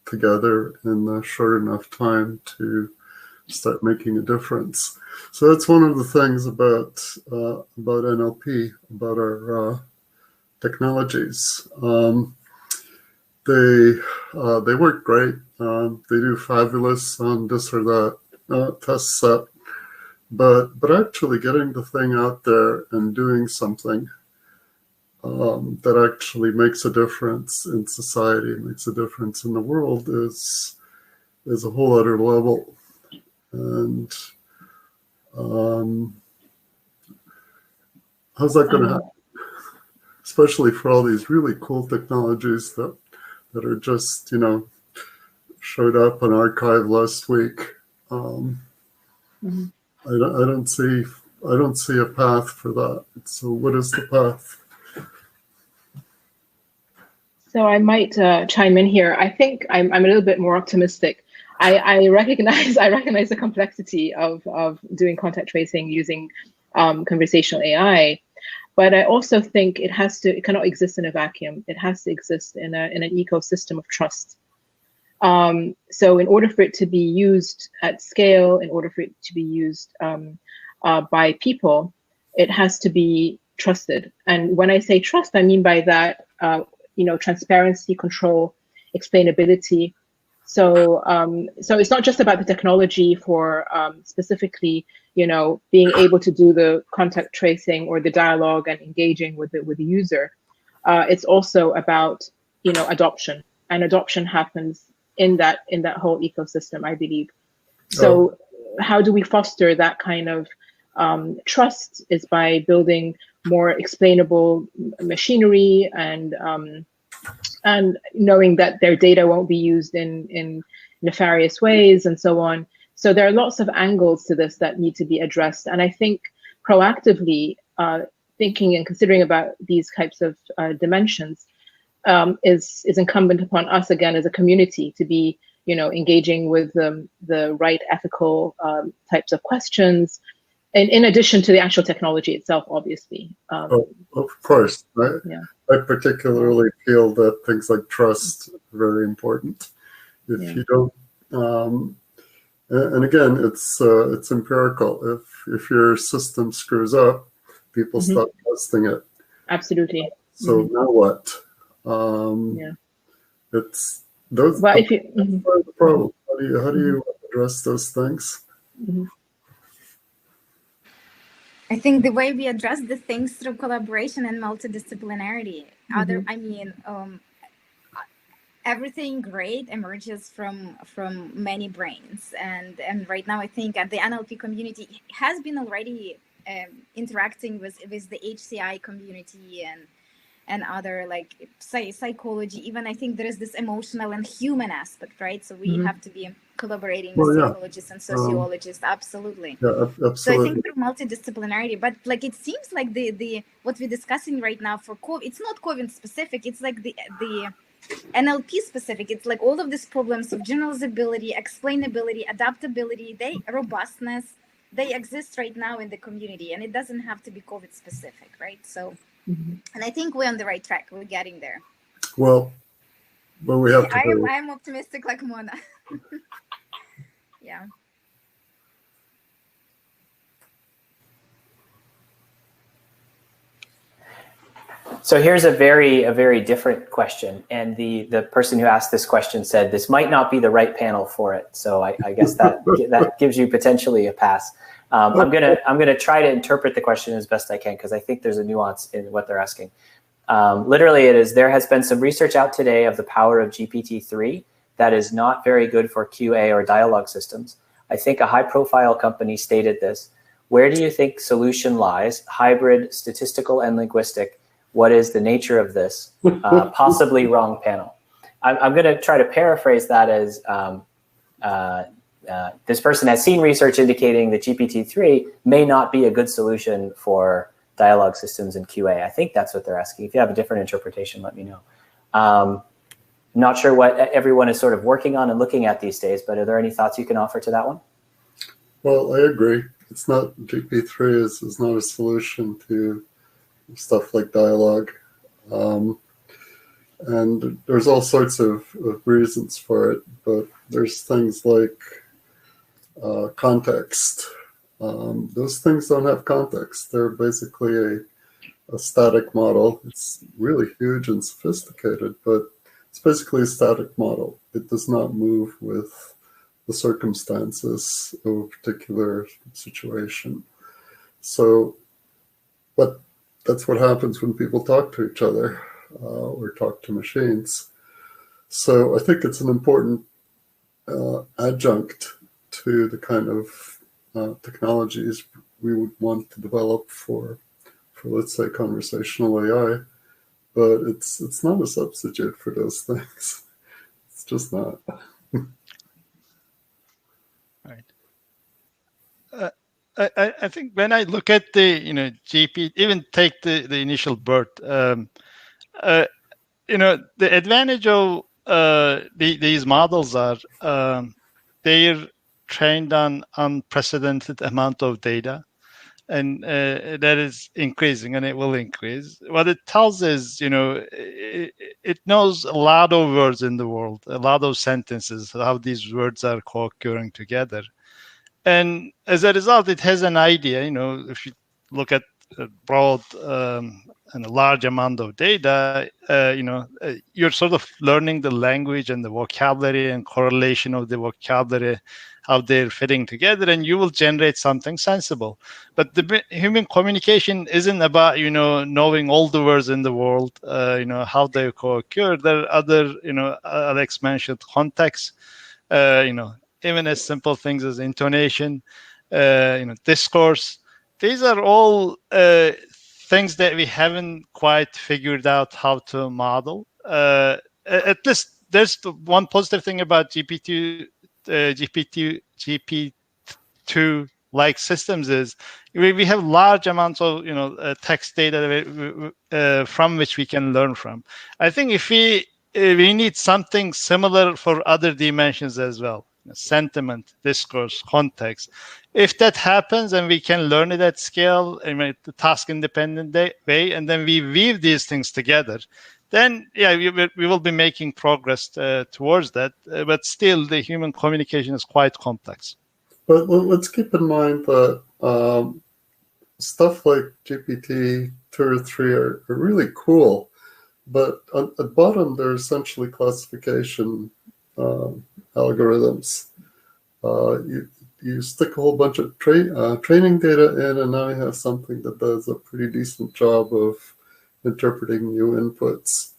together in a short enough time to start making a difference. So that's one of the things about NLP, about our technologies. They work great. They do fabulous on this or that test set, but actually getting the thing out there and doing something that actually makes a difference in society, makes a difference in the world is a whole other level. And how's that going to happen? Especially for all these really cool technologies that are just, showed up on arXiv last week. I don't see a path for that. So what is the path? So I might chime in here. I think I'm a little bit more optimistic. I recognize the complexity of doing contact tracing using conversational AI, but I also think it cannot exist in a vacuum. It has to exist in an ecosystem of trust. So in order for it to be used at scale, in order for it to be used by people, it has to be trusted. And when I say trust, I mean by that, transparency, control, explainability. So it's not just about the technology for specifically, being able to do the contact tracing or the dialogue and engaging with the user. It's also about, adoption, and adoption happens in that whole ecosystem, I believe. So how do we foster that kind of trust is by building more explainable machinery and knowing that their data won't be used in nefarious ways and so on. So there are lots of angles to this that need to be addressed. And I think proactively thinking and considering about these types of dimensions is incumbent upon us, again, as a community to be, engaging with the right ethical types of questions, and in addition to the actual technology itself, obviously. Of course. I particularly feel that things like trust are very important. If you don't, and again, it's empirical. If your system screws up, people stop trusting it. Absolutely. So now what? It's those. Well, that's the problem. How do you address those things? I think the way we address the things through collaboration and multidisciplinarity. Everything great emerges from many brains, and right now I think the NLP community has been already interacting with the HCI community and other like psychology. Even I think there is this emotional and human aspect, right? So we have to be collaborating with psychologists and sociologists. Absolutely. Yeah, absolutely. So I think through multidisciplinarity, but like it seems like the what we're discussing right now for COVID, it's not COVID specific. It's like the NLP specific. It's like all of these problems of generalizability, explainability, adaptability, robustness, they exist right now in the community, and it doesn't have to be COVID specific, right? So, and I think we're on the right track. We're getting there. Well, but we have to. I am optimistic like Mona. Yeah. So here's a very different question, and the person who asked this question said this might not be the right panel for it. So I guess that gives you potentially a pass. I'm gonna try to interpret the question as best I can, because I think there's a nuance in what they're asking. Literally, it is, there has been some research out today of the power of GPT-3 that is not very good for QA or dialogue systems. I think a high-profile company stated this. Where do you think solution lies? Hybrid, statistical, and linguistic. What is the nature of this? Possibly wrong panel. I'm going to try to paraphrase that as this person has seen research indicating that GPT-3 may not be a good solution for dialogue systems and QA. I think that's what they're asking. If you have a different interpretation, let me know. Not sure what everyone is sort of working on and looking at these days, but are there any thoughts you can offer to that one? Well, I agree. It's not, GPT-3 is not a solution to stuff like dialogue. And there's all sorts of reasons for it, but there's things like context. Those things don't have context. They're basically a static model. It's really huge and sophisticated, but it's basically a static model. It does not move with the circumstances of a particular situation. So, but that's what happens when people talk to each other or talk to machines. So I think it's an important adjunct to the kind of technologies we would want to develop for let's say conversational AI, but it's not a substitute for those things. It's just not. Right. I think when I look at the GP, even take the initial BERT, the advantage of these models are they're trained on unprecedented amount of data, and that is increasing, and it will increase. What it tells is, it knows a lot of words in the world, a lot of sentences, how these words are co-occurring together. And as a result, it has an idea, if you look at a broad and a large amount of data, you're sort of learning the language and the vocabulary and correlation of the vocabulary, how they're fitting together, and you will generate something sensible. But the human communication isn't about, knowing all the words in the world, how they co-occur. There are other, Alex mentioned context, even as simple things as intonation, discourse. These are all things that we haven't quite figured out how to model. At least there's one positive thing about GPT-2 like systems is we have large amounts of text data from which we can learn from. I think if we need something similar for other dimensions as well. Sentiment, discourse, context. If that happens and we can learn it at scale in a task-independent way, and then we weave these things together, then we will be making progress towards that. But still, the human communication is quite complex. But let's keep in mind that stuff like GPT 2 or 3 are really cool, but at the bottom they're essentially classification algorithms. You stick a whole bunch of training data in, and now you have something that does a pretty decent job of interpreting new inputs.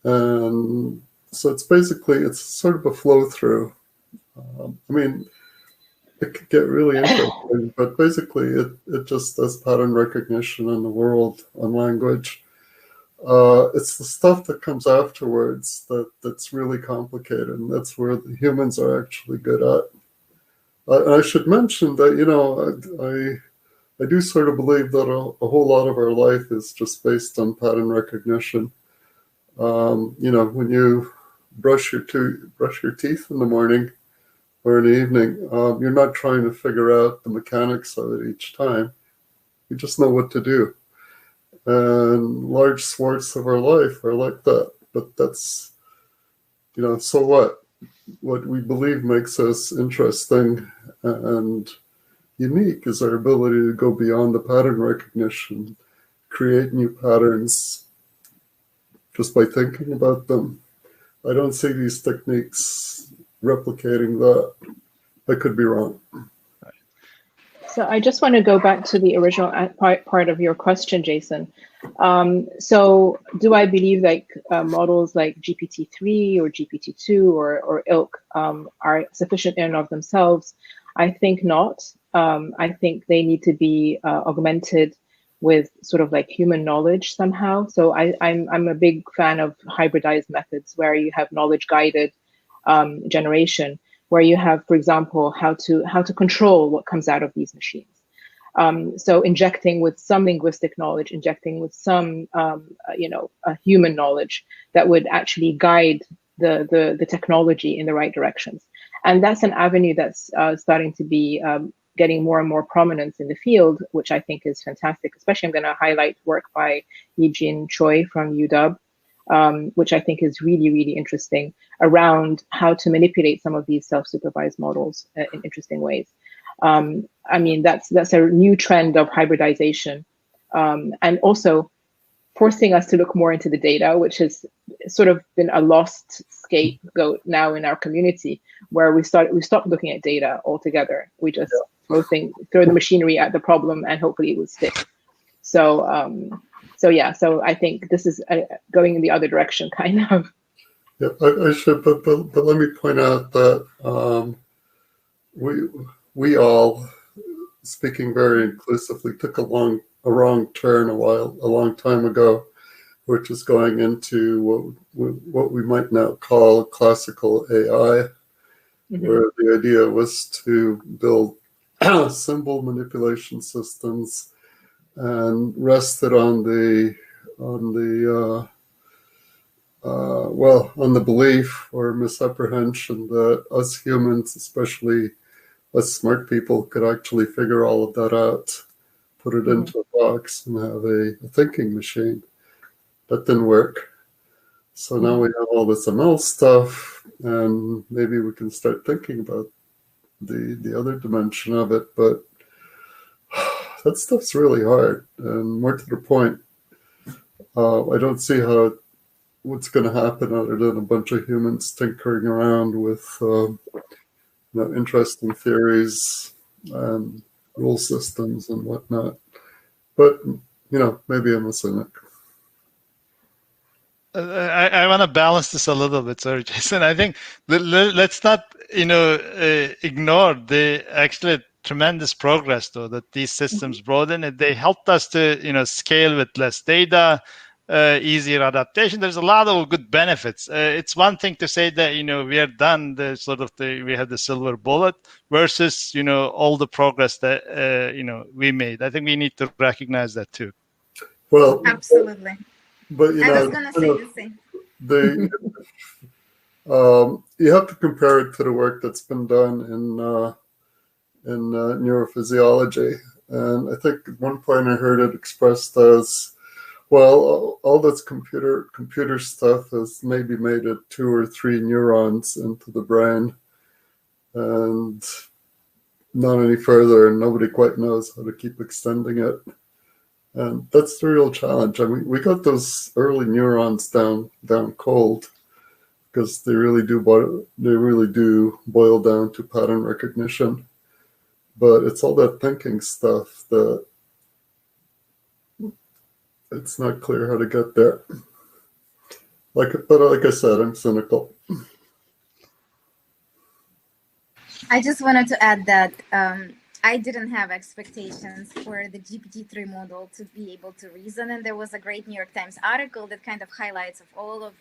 And so it's sort of a flow through. it could get really interesting. But basically, it just does pattern recognition in the world on language. It's the stuff that comes afterwards that's really complicated, and that's where the humans are actually good at. I should mention that, you know, I do sort of believe that a whole lot of our life is just based on pattern recognition. You know, when you brush your teeth in the morning or in the evening, you're not trying to figure out the mechanics of it each time. You just know what to do. And large swaths of our life are like that. But that's, you know, so what? What we believe makes us interesting and unique is our ability to go beyond the pattern recognition, create new patterns just by thinking about them. I don't see these techniques replicating that. I could be wrong. So I just want to go back to the original part of your question, Jason. So do I believe like models like GPT-3 or GPT-2 or ILK are sufficient in and of themselves? I think not. I think they need to be augmented with sort of like human knowledge somehow. So I'm a big fan of hybridized methods where you have knowledge guided generation, where you have, for example, how to control what comes out of these machines. So injecting with some linguistic knowledge, injecting with some, human knowledge that would actually guide the technology in the right directions. And that's an avenue that's starting to be getting more and more prominence in the field, which I think is fantastic. Especially, I'm going to highlight work by Yijin Choi from UW, which I think is really, really interesting around how to manipulate some of these self-supervised models in interesting ways. I mean, that's a new trend of hybridization, and also forcing us to look more into the data, which has sort of been a lost scapegoat now in our community, where we stopped looking at data altogether. We just throw the machinery at the problem and hopefully it would stick. So I think this is going in the other direction, kind of. Yeah, I should, but let me point out that we all, speaking very inclusively, took a wrong turn a long time ago, which is going into what we might now call classical AI, where the idea was to build symbol manipulation systems and rested on the belief or misapprehension that us humans, especially us smart people, could actually figure all of that out, put it into a box and have a thinking machine. That didn't work. So now we have all this ML stuff, and maybe we can start thinking about the other dimension of it, but that stuff's really hard. And more to the point, I don't see what's going to happen other than a bunch of humans tinkering around with interesting theories and rule systems and whatnot. But maybe I'm a cynic. I want to balance this a little bit, sorry, Jason. I think let's not, ignore the actually tremendous progress, though, that these systems brought in. They helped us to, scale with less data, easier adaptation. There's a lot of good benefits. It's one thing to say that, we are done, we have the silver bullet versus, all the progress that, we made. I think we need to recognize that too. Well, absolutely. But I was going to say the same. You have to compare it to the work that's been done in neurophysiology, and I think at one point I heard it expressed as, well, all this computer stuff has maybe made it 2 or 3 neurons into the brain, and not any further, and nobody quite knows how to keep extending it. And that's the real challenge. I mean, we got those early neurons down cold because they really do boil down to pattern recognition. But it's all that thinking stuff that it's not clear how to get there. But like I said, I'm cynical. I just wanted to add that I didn't have expectations for the GPT-3 model to be able to reason, and there was a great New York Times article that kind of highlights of all of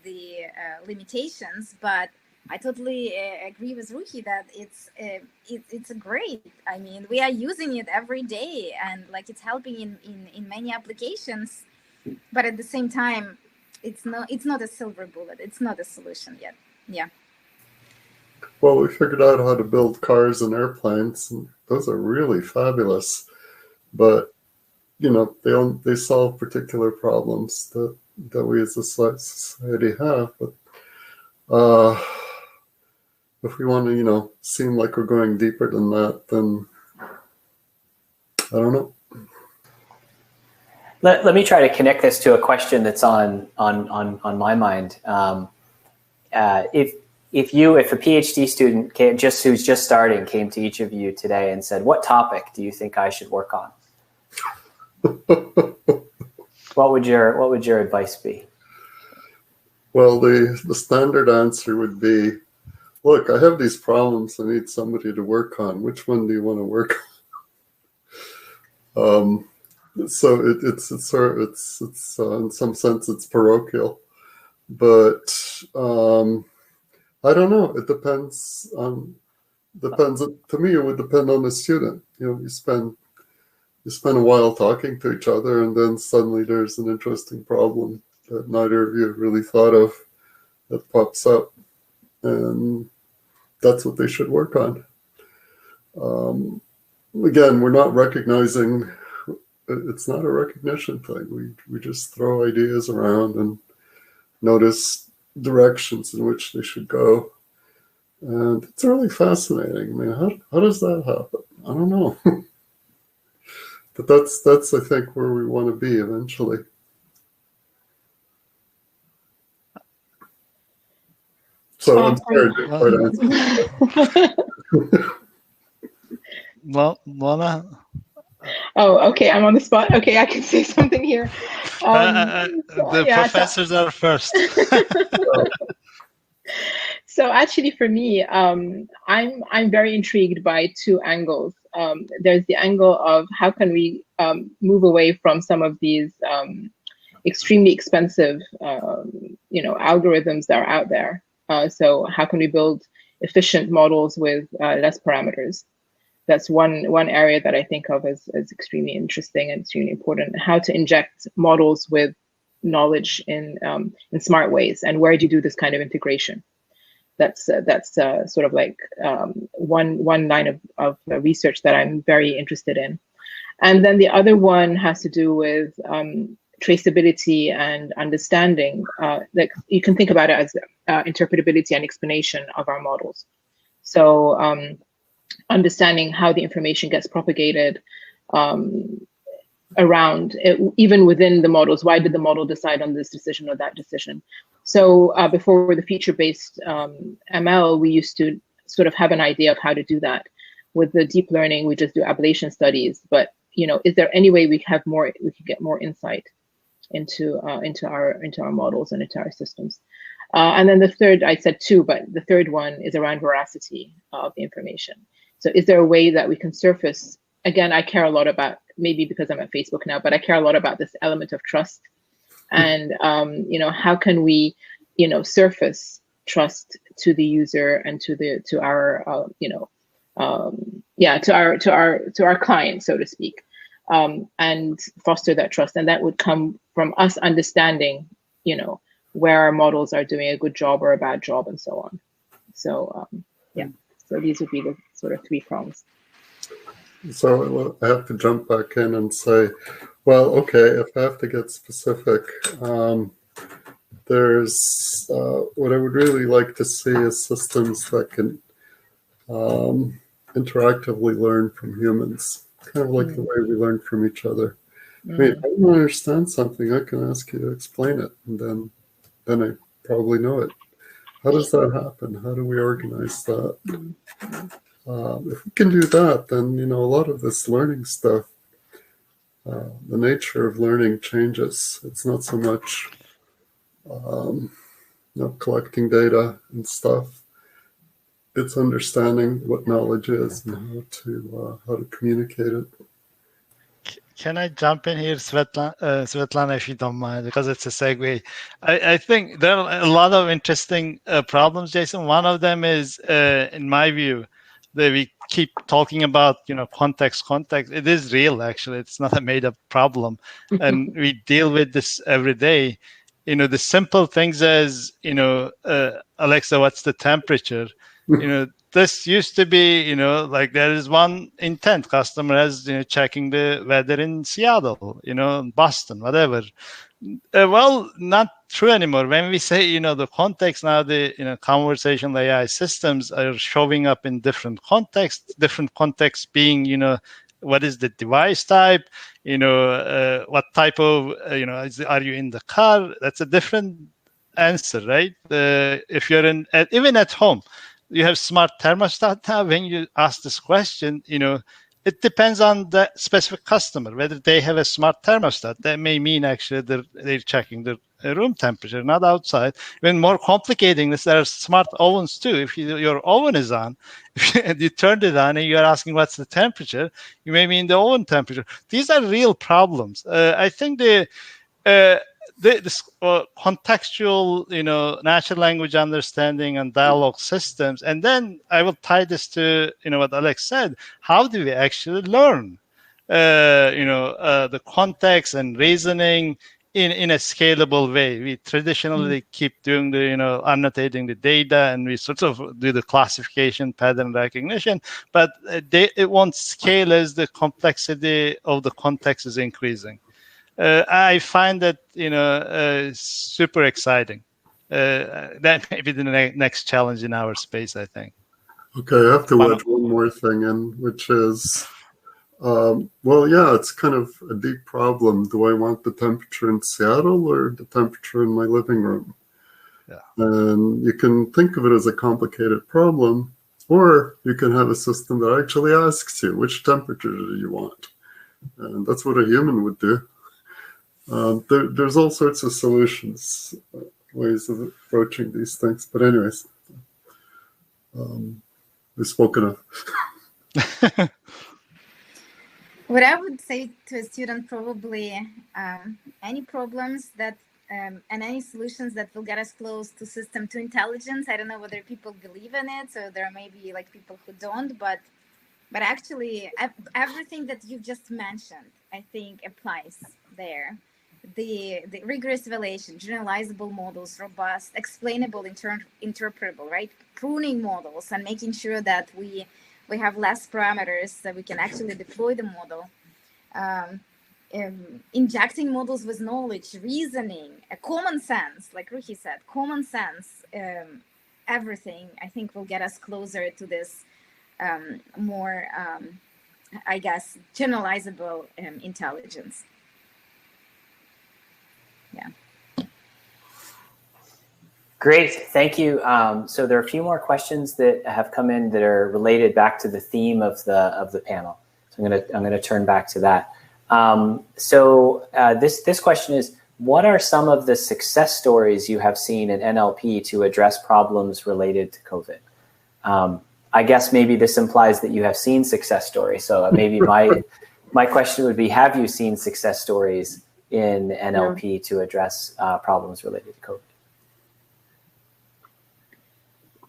the limitations. But I totally agree with Ruhi that it's a great. I mean, we are using it every day, and like it's helping in many applications. But at the same time, it's not a silver bullet. It's not a solution yet. Yeah. Well, we figured out how to build cars and airplanes, and those are really fabulous. But you know, they solve particular problems that we as a society have. But if we want to, you know, seem like we're going deeper than that, then I don't know. Let me try to connect this to a question that's on my mind. If a PhD student who's just starting came to each of you today and said, "What topic do you think I should work on?" what would your advice be? Well, the standard answer would be, "Look, I have these problems. I need somebody to work on. Which one do you want to work on?" So it's in some sense it's parochial, but I don't know. It depends. To me, it would depend on the student. You know, you spend a while talking to each other, and then suddenly there's an interesting problem that neither of you really thought of that pops up, and that's what they should work on. Again, we're not recognizing. It's not a recognition thing. We just throw ideas around and notice directions in which they should go, and it's really fascinating. I mean, how does that happen? I don't know. But that's I think where we want to be eventually. So I'm sorry I didn't quite answer. Well, Lana. Oh, okay. I'm on the spot. Okay, I can say something here. The professors are first. So actually, for me, I'm very intrigued by two angles. There's the angle of how can we move away from some of these extremely expensive, algorithms that are out there. So how can we build efficient models with less parameters? That's one area that I think of as extremely interesting and extremely important. How to inject models with knowledge in smart ways, and where do you do this kind of integration? That's sort of like one line of research that I'm very interested in. And then the other one has to do with traceability and understanding. Like you can think about it as interpretability and explanation of our models. So understanding how the information gets propagated around it, even within the models. Why did the model decide on this decision or that decision? So before the feature-based ML, we used to sort of have an idea of how to do that. With the deep learning, we just do ablation studies. But is there any way we could get more insight into our models and into our systems? And then the third, I said two, but the third one is around veracity of the information. So is there a way that we can surface? Again, I care a lot about, maybe because I'm at Facebook now, but I care a lot about this element of trust. And, how can we, surface trust to the user and to our client, so to speak, and foster that trust. And that would come from us understanding, where our models are doing a good job or a bad job and so on. So, so these would be the sort of three prongs. So I have to jump back in and say, well, okay, if I have to get specific, there's what I would really like to see is systems that can interactively learn from humans, kind of like the way we learn from each other. I mean, if I don't understand something, I can ask you to explain it, and then I probably know it. How does that happen? How do we organize that? If we can do that, then a lot of this learning stuff, the nature of learning changes. It's not so much collecting data and stuff. it's understanding what knowledge is and how to communicate it. Can I jump in here, Svetlana, if you don't mind, because it's a segue. I think there are a lot of interesting problems, Jason. One of them is, in my view, that we keep talking about, context. It is real, actually. It's not a made-up problem. And we deal with this every day. The simple things as, Alexa, what's the temperature? This used to be, like there is one intent. Customer has, checking the weather in Seattle, Boston, whatever. Well, not true anymore. When we say, the context now, the conversational AI systems are showing up in different contexts being, what is the device type, what type of, are you in the car? That's a different answer, right? If you're even at home, you have smart thermostat now. When you ask this question, it depends on the specific customer, whether they have a smart thermostat. That may mean actually they're checking the room temperature, not outside. When more complicating this, there are smart ovens too. If your oven is on, and you turned it on and you're asking what's the temperature, you may mean the oven temperature. These are real problems. I think this contextual, natural language understanding and dialogue systems. And then I will tie this to, what Alex said. How do we actually learn, the context and reasoning in a scalable way? We traditionally keep doing the, annotating the data, and we sort of do the classification, pattern recognition, but it won't scale as the complexity of the context is increasing. I find that super exciting. That may be the next challenge in our space, I think. Okay, I have to wedge one more thing in, which is, it's kind of a deep problem. Do I want the temperature in Seattle or the temperature in my living room? Yeah. And you can think of it as a complicated problem, or you can have a system that actually asks you, which temperature do you want? And that's what a human would do. There's all sorts of solutions, ways of approaching these things. But anyways, we've spoken of. What I would say to a student, probably any problems that and any solutions that will get us close to system to intelligence. I don't know whether people believe in it, so there may be like people who don't, but actually everything that you just mentioned, I think applies there. The rigorous evaluation, generalizable models, robust, explainable, interpretable, right? Pruning models and making sure that we have less parameters so we can actually deploy the model. Injecting models with knowledge, reasoning, common sense, like Ruhi said, common sense, everything I think will get us closer to this more, I guess, generalizable intelligence. Yeah. Great, thank you. So there are a few more questions that have come in that are related back to the theme of the panel. So I'm gonna turn back to that. This question is: what are some of the success stories you have seen in NLP to address problems related to COVID? I guess maybe this implies that you have seen success stories. So maybe my question would be: have you seen success stories in NLP to address problems related to COVID?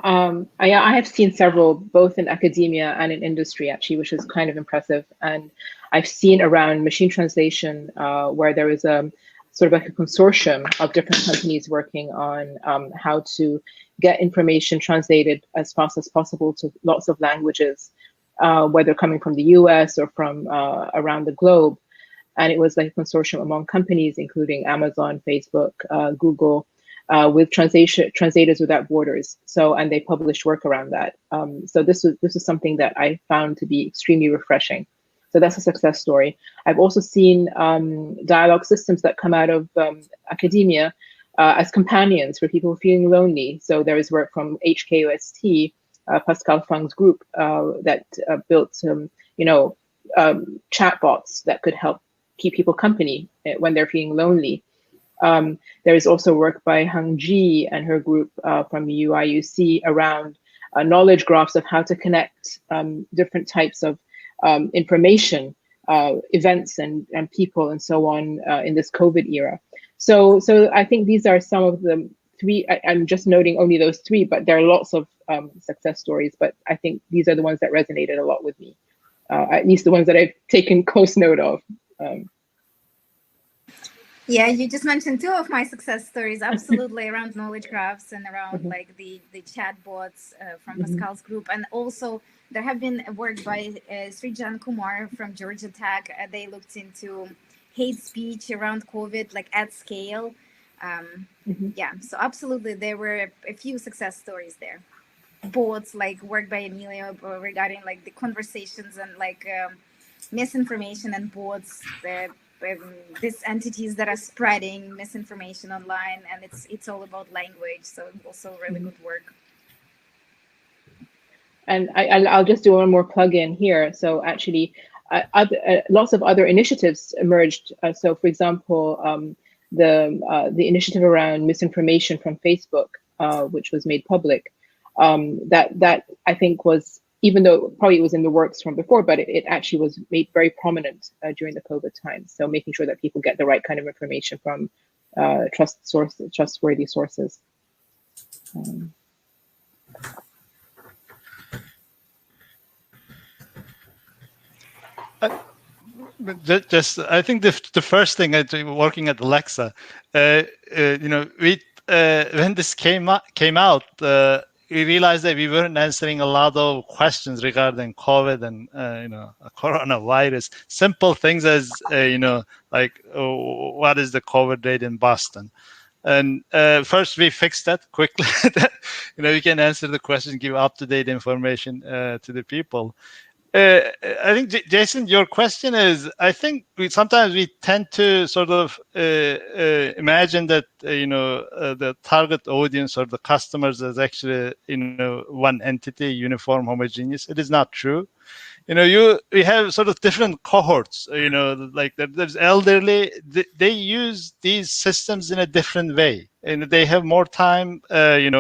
I have seen several, both in academia and in industry, actually, which is kind of impressive. And I've seen around machine translation where there is a sort of like a consortium of different companies working on how to get information translated as fast as possible to lots of languages, whether coming from the US or from around the globe. And it was like a consortium among companies, including Amazon, Facebook, Google, with Translators Without Borders. So, and they published work around that. So this is something that I found to be extremely refreshing. So that's a success story. I've also seen dialogue systems that come out of academia as companions for people feeling lonely. So there is work from HKUST, Pascal Fang's group that built chatbots that could help keep people company when they're feeling lonely. There is also work by Hung Ji and her group from UIUC around knowledge graphs of how to connect different types of information, events and people and so on in this COVID era. So I think these are some of the three. I'm just noting only those three, but there are lots of success stories. But I think these are the ones that resonated a lot with me, at least the ones that I've taken close note of. Yeah, you just mentioned two of my success stories, absolutely, around knowledge graphs and around like the chatbots from Pascal's group. And also there have been work by Srijan Kumar from Georgia Tech. They looked into hate speech around COVID, like at scale. Yeah, so absolutely, there were a few success stories there. Bots, like work by Emilio regarding like the conversations and like misinformation and bots, these entities that are spreading misinformation online, and it's all about language. So also really good work. And I'll just do one more plug-in here. So actually, lots of other initiatives emerged. So for example, the initiative around misinformation from Facebook, which was made public, that I think was, even though probably it was in the works from before, but it actually was made very prominent during the COVID time. So making sure that people get the right kind of information from trustworthy sources. Just, I think the first thing working at Alexa, when this came out, we realized that we weren't answering a lot of questions regarding COVID and coronavirus. Simple things as what is the COVID rate in Boston? And first we fixed that quickly. We can answer the question, give up-to-date information to the people. I think, Jason, your question is, I think sometimes we tend to sort of imagine that, the target audience or the customers is actually, one entity, uniform, homogeneous. It is not true. We have sort of different cohorts, like there's elderly, they use these systems in a different way, and they have more time, they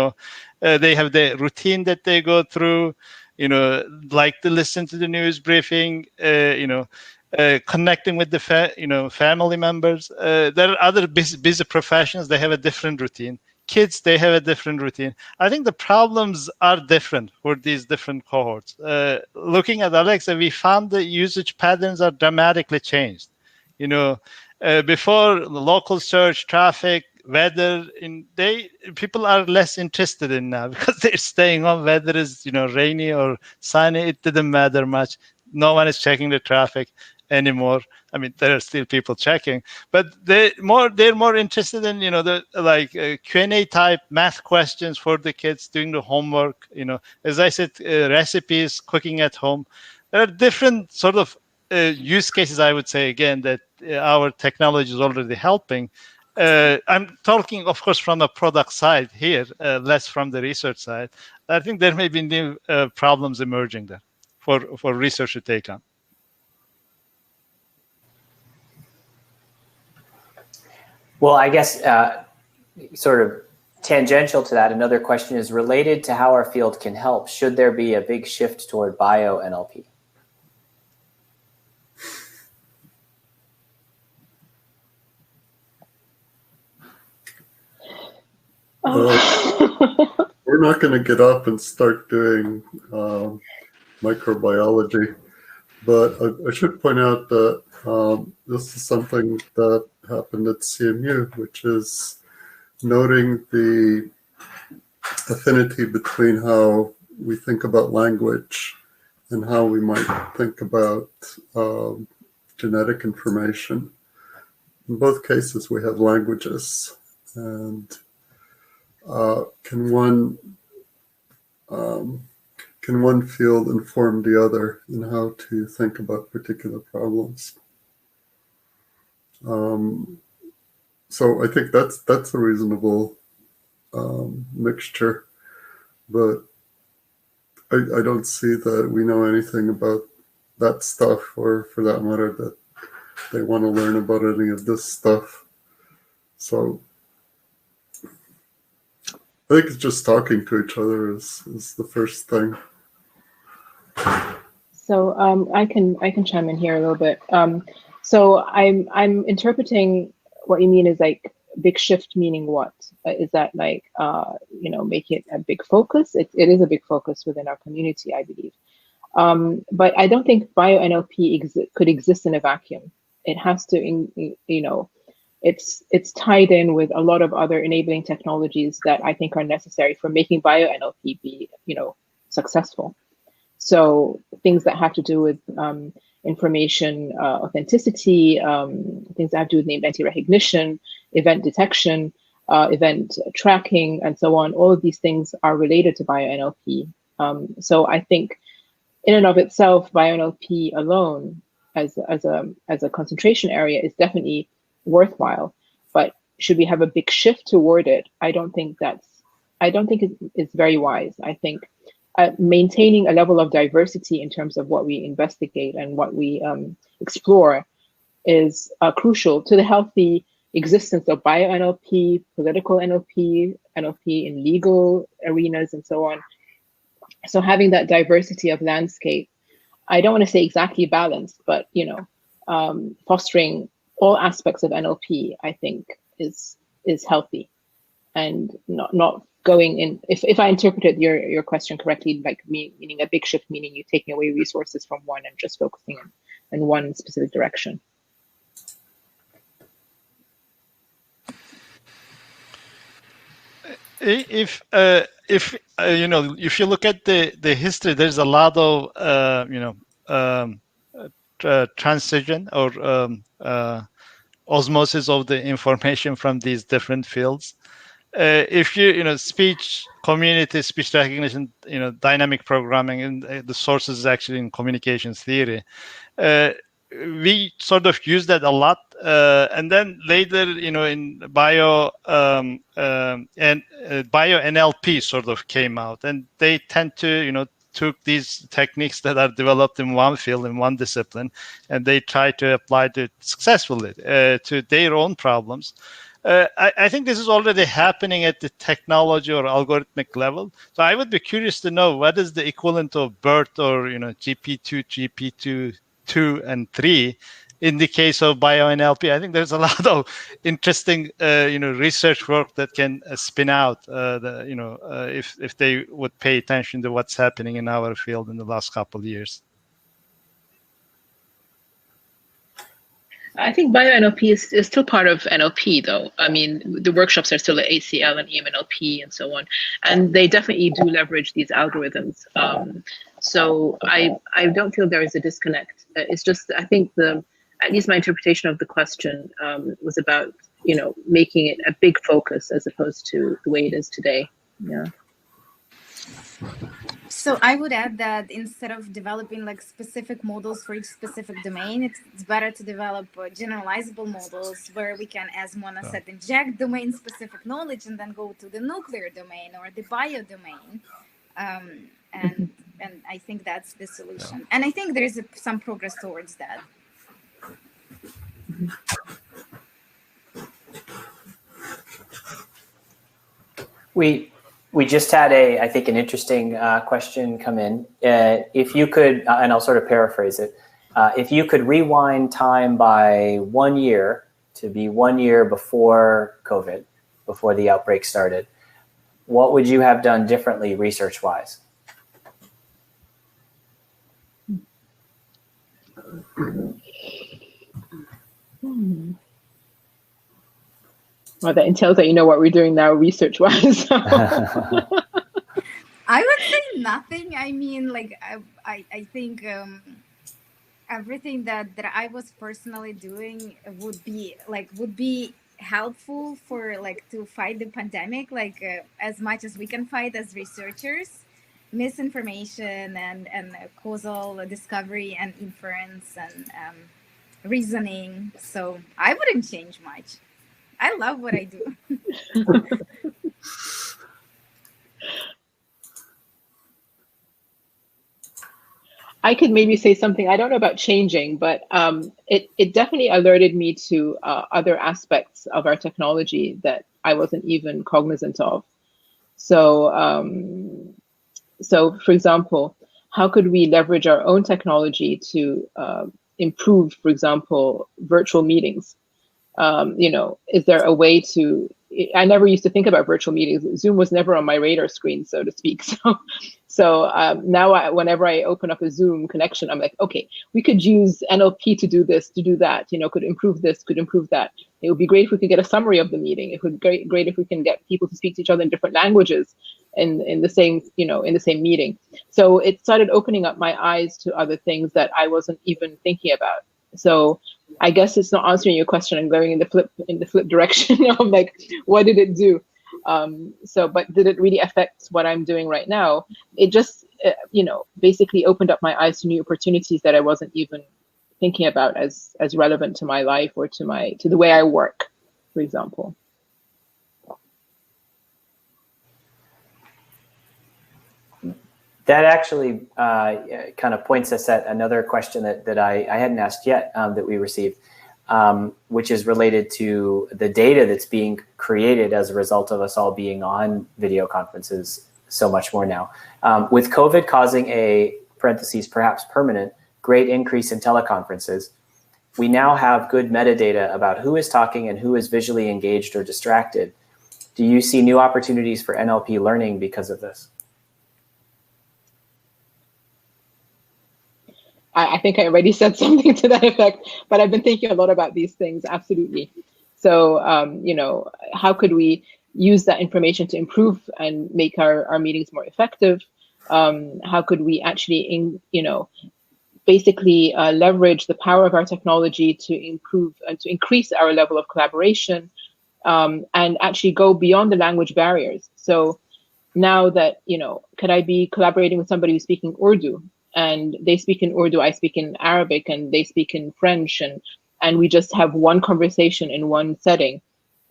have the routine that they go through, like to listen to the news briefing, connecting with the family members. There are other busy professions, they have a different routine. Kids, they have a different routine. I think the problems are different for these different cohorts. Looking at Alexa, we found the usage patterns are dramatically changed. Before, the local search, traffic, weather, people are less interested in now because they're staying home. Whether is rainy or sunny, it didn't matter much. No one is checking the traffic anymore. I mean, there are still people checking, but they're more interested in the Q&A type math questions for the kids, doing the homework. As I said, recipes, cooking at home. There are different sort of use cases, I would say, again, that our technology is already helping. I'm talking, of course, from a product side here, less from the research side. I think there may be new problems emerging there for research to take on. Well, I guess sort of tangential to that, another question is related to how our field can help. Should there be a big shift toward bio-NLP? We're not going to get up and start doing microbiology, but I should point out that this is something that happened at CMU, which is noting the affinity between how we think about language and how we might think about genetic information. In both cases, we have languages, and can one field inform the other in how to think about particular problems? So I think that's a reasonable mixture, but I don't see that we know anything about that stuff, or for that matter, that they want to learn about any of this stuff. So think it's just talking to each other is the first thing. So I can chime in here a little bit. So I'm interpreting what you mean is like big shift, meaning what? Is that like make it a big focus? It is a big focus within our community, I believe. But I don't think bio-NLP could exist in a vacuum. It has to, it's tied in with a lot of other enabling technologies that I think are necessary for making bio-NLP be, successful. So things that have to do with information authenticity, things that have to do with named entity recognition, event detection, event tracking, and so on. All of these things are related to bio-NLP. So I think in and of itself, bio-NLP alone as a concentration area is definitely worthwhile. But should we have a big shift toward it? I don't think it's very wise. I think maintaining a level of diversity in terms of what we investigate and what we explore is crucial to the healthy existence of bio-NLP, political NLP, NLP in legal arenas, and so on. So having that diversity of landscape, I don't want to say exactly balanced, but fostering all aspects of NLP, I think is healthy, and not going in. If I interpreted your question correctly, like meaning a big shift, meaning you taking away resources from one and just focusing in one specific direction. If you look at the history, there's a lot of transition or osmosis of the information from these different fields. If speech community, speech recognition, dynamic programming, and the sources is actually in communications theory. We sort of use that a lot, and then later, in bio NLP sort of came out, and they tend to, took these techniques that are developed in one field, in one discipline, and they try to apply it successfully to their own problems. I think this is already happening at the technology or algorithmic level. So I would be curious to know what is the equivalent of BERT or GP2, GP2, 2 and 3 in the case of bio-NLP. I think there's a lot of interesting research work that can spin out if they would pay attention to what's happening in our field in the last couple of years. I think bio-NLP is still part of NLP, though. I mean, the workshops are still at ACL and EMNLP and so on, and they definitely do leverage these algorithms. So I don't feel there is a disconnect. It's just, I think at least my interpretation of the question was about, making it a big focus as opposed to the way it is today. Yeah. So I would add that instead of developing like specific models for each specific domain, it's better to develop generalizable models where we can, as Mona said, inject domain-specific knowledge and then go to the nuclear domain or the bio domain. And I think that's the solution. And I think there is some progress towards that. We just had I think an interesting question come in. If you could, and I'll sort of paraphrase it, if you could rewind time by 1 year to be 1 year before COVID, before the outbreak started, what would you have done differently research-wise? Well, that entails that you know what we're doing now research-wise. I would say nothing. I mean, like I think everything that I was personally doing would be helpful for to fight the pandemic, as much as we can fight as researchers, misinformation and causal discovery and inference and reasoning. So I wouldn't change much. I love what I do. I could maybe say something. I don't know about changing, but it definitely alerted me to other aspects of our technology that I wasn't even cognizant of. So, so for example, how could we leverage our own technology to improve, for example, virtual meetings? You know, is there a way to, I never used to think about virtual meetings. Zoom was never on my radar screen, so to speak. So now whenever I open up a Zoom connection, I'm like, okay, we could use NLP to do this, to do that, you know, could improve this, could improve that. It would be great if we could get a summary of the meeting. It would be great if we can get people to speak to each other in different languages in the same, you know, in the same meeting. So it started opening up my eyes to other things that I wasn't even thinking about. So I guess it's not answering your question. I'm going in the flip direction of like, what did it do? But did it really affect what I'm doing right now? It just, you know, basically opened up my eyes to new opportunities that I wasn't even thinking about as relevant to my life or to the way I work, for example. That actually kind of points us at another question that I hadn't asked yet that we received, which is related to the data that's being created as a result of us all being on video conferences so much more now. With COVID causing a, parentheses, perhaps permanent, great increase in teleconferences, we now have good metadata about who is talking and who is visually engaged or distracted. Do you see new opportunities for NLP learning because of this? I think I already said something to that effect, but I've been thinking a lot about these things, absolutely. So, you know, how could we use that information to improve and make our meetings more effective? How could we actually, you know, basically leverage the power of our technology to improve and to increase our level of collaboration and actually go beyond the language barriers? So now that, you know, could I be collaborating with somebody who's speaking Urdu? And they speak in Urdu, I speak in Arabic, and they speak in French, and we just have one conversation in one setting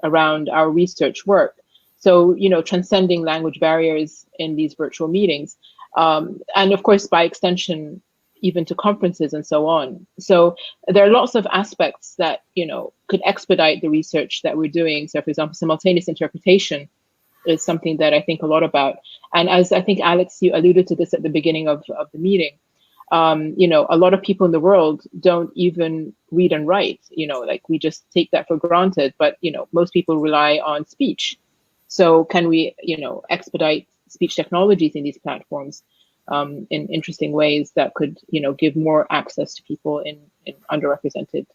around our research work. So, you know, transcending language barriers in these virtual meetings. And of course, by extension, even to conferences and so on. So there are lots of aspects that, you know, could expedite the research that we're doing. So for example, simultaneous interpretation is something that I think a lot about. And as I think, Alex, you alluded to this at the beginning of the meeting, you know, a lot of people in the world don't even read and write, you know, like we just take that for granted, but, you know, most people rely on speech. So can we, you know, expedite speech technologies in these platforms in interesting ways that could, you know, give more access to people in underrepresented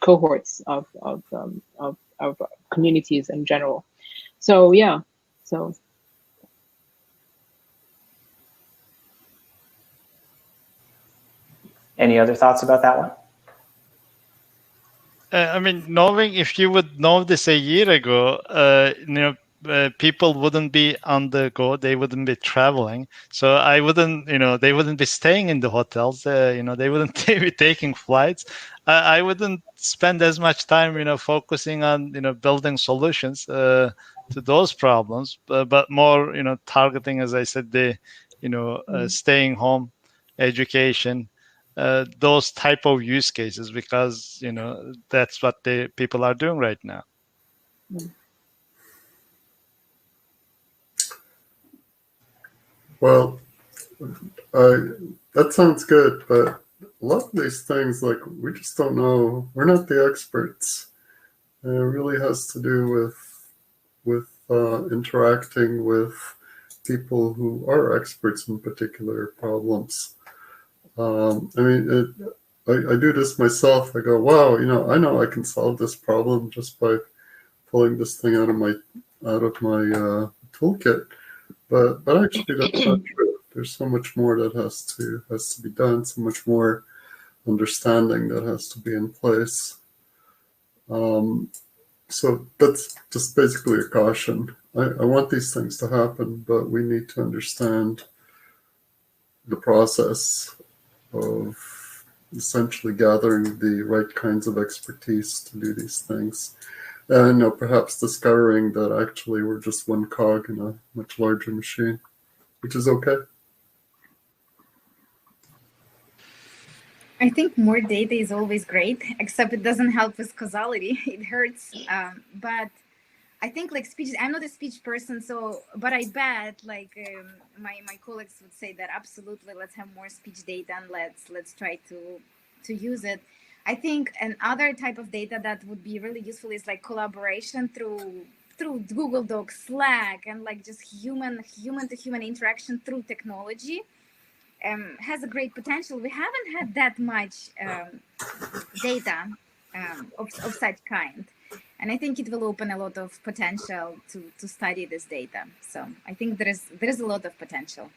cohorts of communities in general. So yeah, so. Any other thoughts about that one? I mean, knowing if you would know this a year ago, you know, people wouldn't be on the go. They wouldn't be traveling. So I wouldn't, you know, they wouldn't be staying in the hotels. You know, they wouldn't be taking flights. I wouldn't spend as much time, you know, focusing on, you know, building solutions to those problems, but more, you know, targeting, as I said, the, you know, staying home, education, those type of use cases, because, you know, that's what the people are doing right now. Well, that sounds good, but a lot of these things, like, we just don't know. We're not the experts. It really has to do with interacting with people who are experts in particular problems. I mean, I do this myself. I go, wow, you know I can solve this problem just by pulling this thing out of my toolkit. But actually, that's not true. There's so much more that has to be done. So much more understanding that has to be in place. So that's just basically a caution. I want these things to happen, but we need to understand the process of essentially gathering the right kinds of expertise to do these things. And, you know, perhaps discovering that actually we're just one cog in a much larger machine, which is okay. I think more data is always great, except it doesn't help with causality. It hurts. But I think like speech, I'm not a speech person, so, but I bet like my colleagues would say that absolutely, let's have more speech data and let's try to use it. I think another type of data that would be really useful is like collaboration through Google Docs, Slack, and like just human to human interaction through technology. Has a great potential. We haven't had that much data of such kind. And I think it will open a lot of potential to study this data. So I think there is a lot of potential.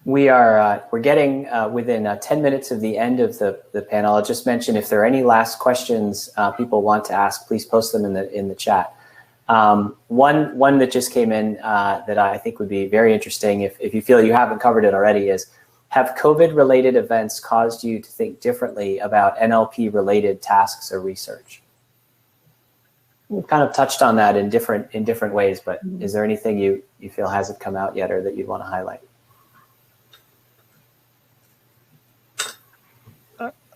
We're getting within 10 minutes of the end of the panel. I'll just mention if there are any last questions people want to ask, please post them in the chat. One that just came in that I think would be very interesting if you feel you haven't covered it already is, have COVID-related events caused you to think differently about NLP-related tasks or research? We've kind of touched on that in different ways, but is there anything you feel hasn't come out yet or that you'd want to highlight?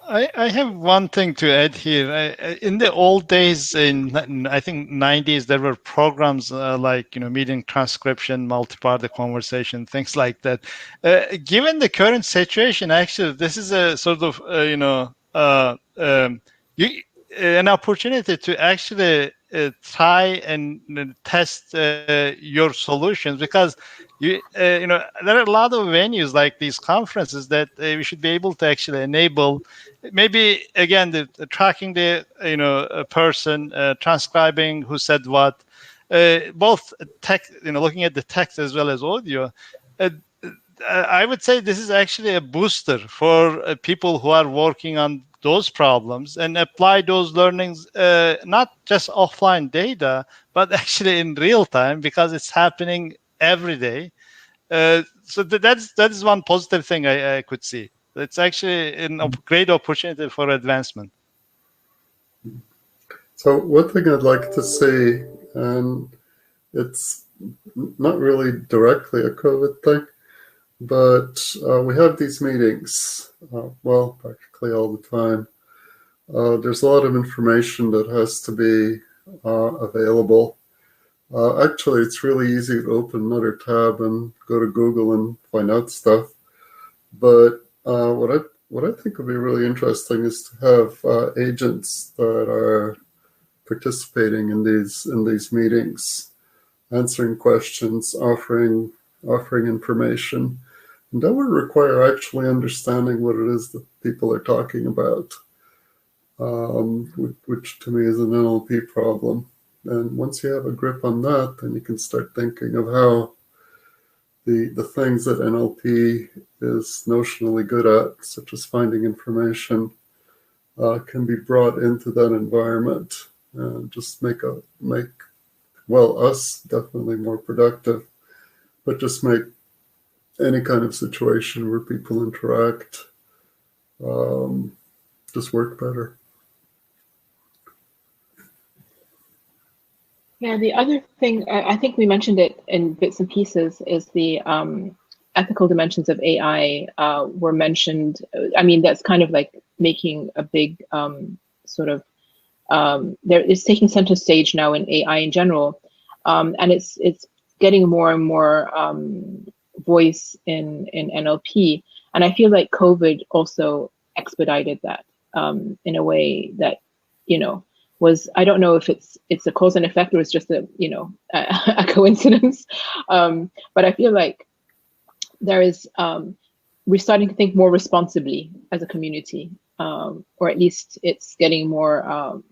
I have one thing to add here. In the old days, in I think 90s, there were programs like meeting transcription, multi-party conversation, things like that. Given the current situation, actually, this is a sort of an opportunity to actually try and test your solutions, because there are a lot of venues like these conferences that we should be able to actually enable. Maybe again, the tracking the person, transcribing who said what, both text, looking at the text as well as audio. I would say this is actually a booster for people who are working on those problems and apply those learnings, not just offline data, but actually in real time, because it's happening every day. So that is one positive thing I could see. It's actually a great opportunity for advancement. So one thing I'd like to say, and it's not really directly a COVID thing, but we have these meetings, well, practically all the time. There's a lot of information that has to be available. Actually, it's really easy to open another tab and go to Google and find out stuff. But what I think would be really interesting is to have agents that are participating in these meetings, answering questions, offering information. And that would require actually understanding what it is that people are talking about, which to me is an NLP problem. And once you have a grip on that, then you can start thinking of how the things that NLP is notionally good at, such as finding information, can be brought into that environment and just make us definitely more productive, but just make any kind of situation where people interact just work better. Yeah, the other thing, I think we mentioned it in bits and pieces, is the ethical dimensions of AI were mentioned. I mean, that's kind of like making a big it's taking center stage now in AI in general. And it's getting more and more voice in NLP. And I feel like COVID also expedited that in a way that, was, I don't know if it's a cause and effect or it's just a coincidence. But I feel like there is, we're starting to think more responsibly as a community, or at least it's getting more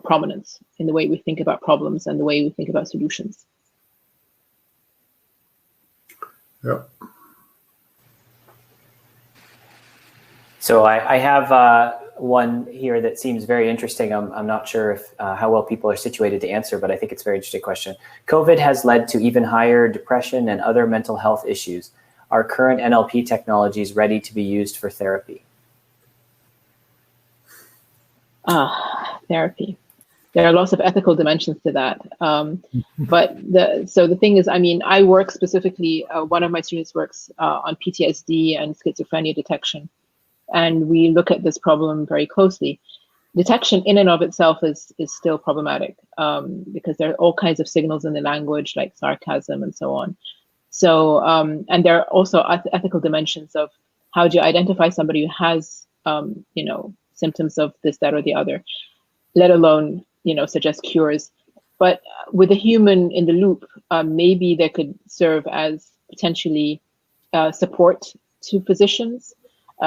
prominence in the way we think about problems and the way we think about solutions. Yeah. So I have one here that seems very interesting. I'm not sure if how well people are situated to answer, but I think it's a very interesting question. COVID has led to even higher depression and other mental health issues. Are current NLP technologies ready to be used for therapy? Therapy. There are lots of ethical dimensions to that. But the thing is, I mean, I work specifically, one of my students works on PTSD and schizophrenia detection. and we look at this problem very closely. Detection in and of itself is still problematic because there are all kinds of signals in the language, like sarcasm and so on. So, and there are also ethical dimensions of how do you identify somebody who has, symptoms of this, that, or the other, let alone, suggest cures. But with a human in the loop, maybe they could serve as potentially support to physicians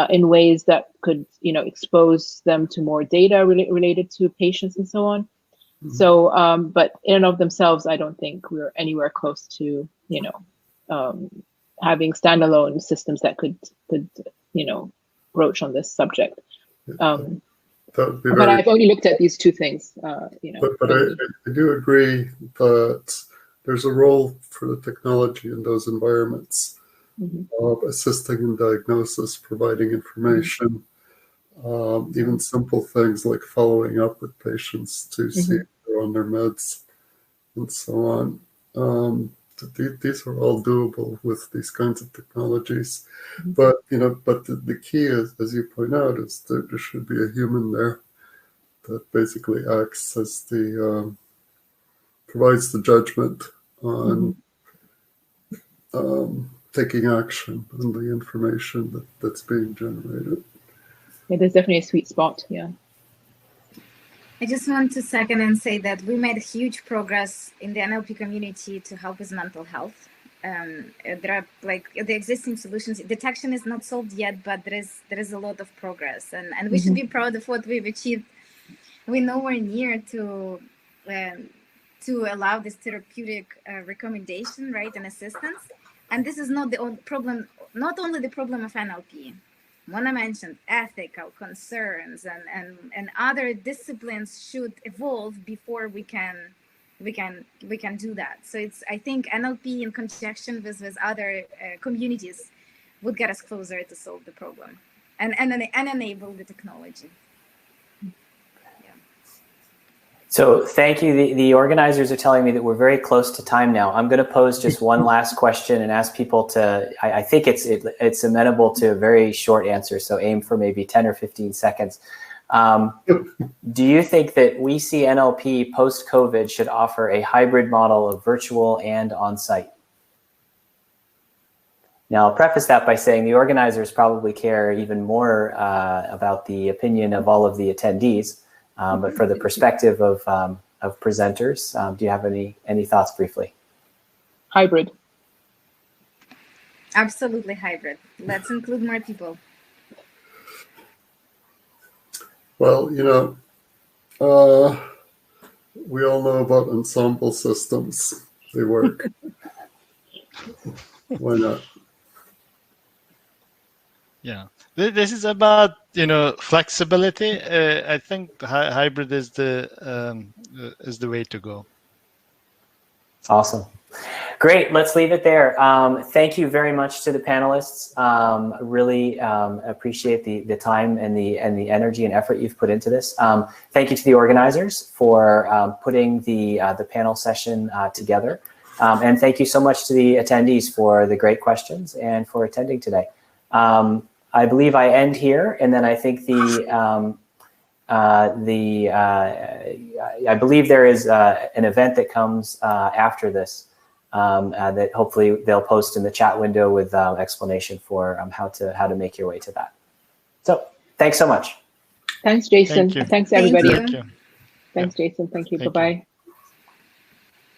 in ways that could, expose them to more data related to patients and so on. Mm-hmm. So, but in and of themselves, I don't think we're anywhere close to, having standalone systems that could broach on this subject. But I've only looked at these two things, But I do agree that there's a role for the technology in those environments, mm-hmm. Assisting in diagnosis, providing information, mm-hmm. Even simple things like following up with patients to mm-hmm. see if they're on their meds and so on. These are all doable with these kinds of technologies, mm-hmm. but the key is, as you point out, is that there should be a human there that basically acts as the provides the judgment on mm-hmm. Taking action on the information that's being generated. Yeah, there's definitely a sweet spot. Yeah. I just want to second and say that we made huge progress in the NLP community to help with mental health. There are the existing solutions. Detection is not solved yet, but there is a lot of progress, and we mm-hmm. should be proud of what we've achieved. We're nowhere near to allow this therapeutic recommendation, right, and assistance. And this is not the only problem. Not only the problem of NLP. Mona mentioned ethical concerns and other disciplines should evolve before we can do that. So I think NLP in conjunction with other communities would get us closer to solve the problem and enable the technology. So thank you. The organizers are telling me that we're very close to time now. I'm going to pose just one last question and ask people to, I think it's amenable to a very short answer. So aim for maybe 10 or 15 seconds. Do you think that we see NLP post-COVID should offer a hybrid model of virtual and on-site? Now, I'll preface that by saying the organizers probably care even more about the opinion of all of the attendees. But for the perspective of presenters, do you have any thoughts briefly? Hybrid. Absolutely hybrid. Let's include more people. Well, we all know about ensemble systems. They work. Why not? Yeah. This is about flexibility. I think hybrid is the way to go. Awesome, great. Let's leave it there. Thank you very much to the panelists. Really appreciate the time and the energy and effort you've put into this. Thank you to the organizers for putting the panel session together, and thank you so much to the attendees for the great questions and for attending today. I believe I end here, and then I think I believe there is an event that comes after this that hopefully they'll post in the chat window with explanation for how to make your way to that. So thanks so much. Thanks, Jason. Thank you. Thanks, everybody. Thank you. Thanks, Jason. Thank you. Bye-bye.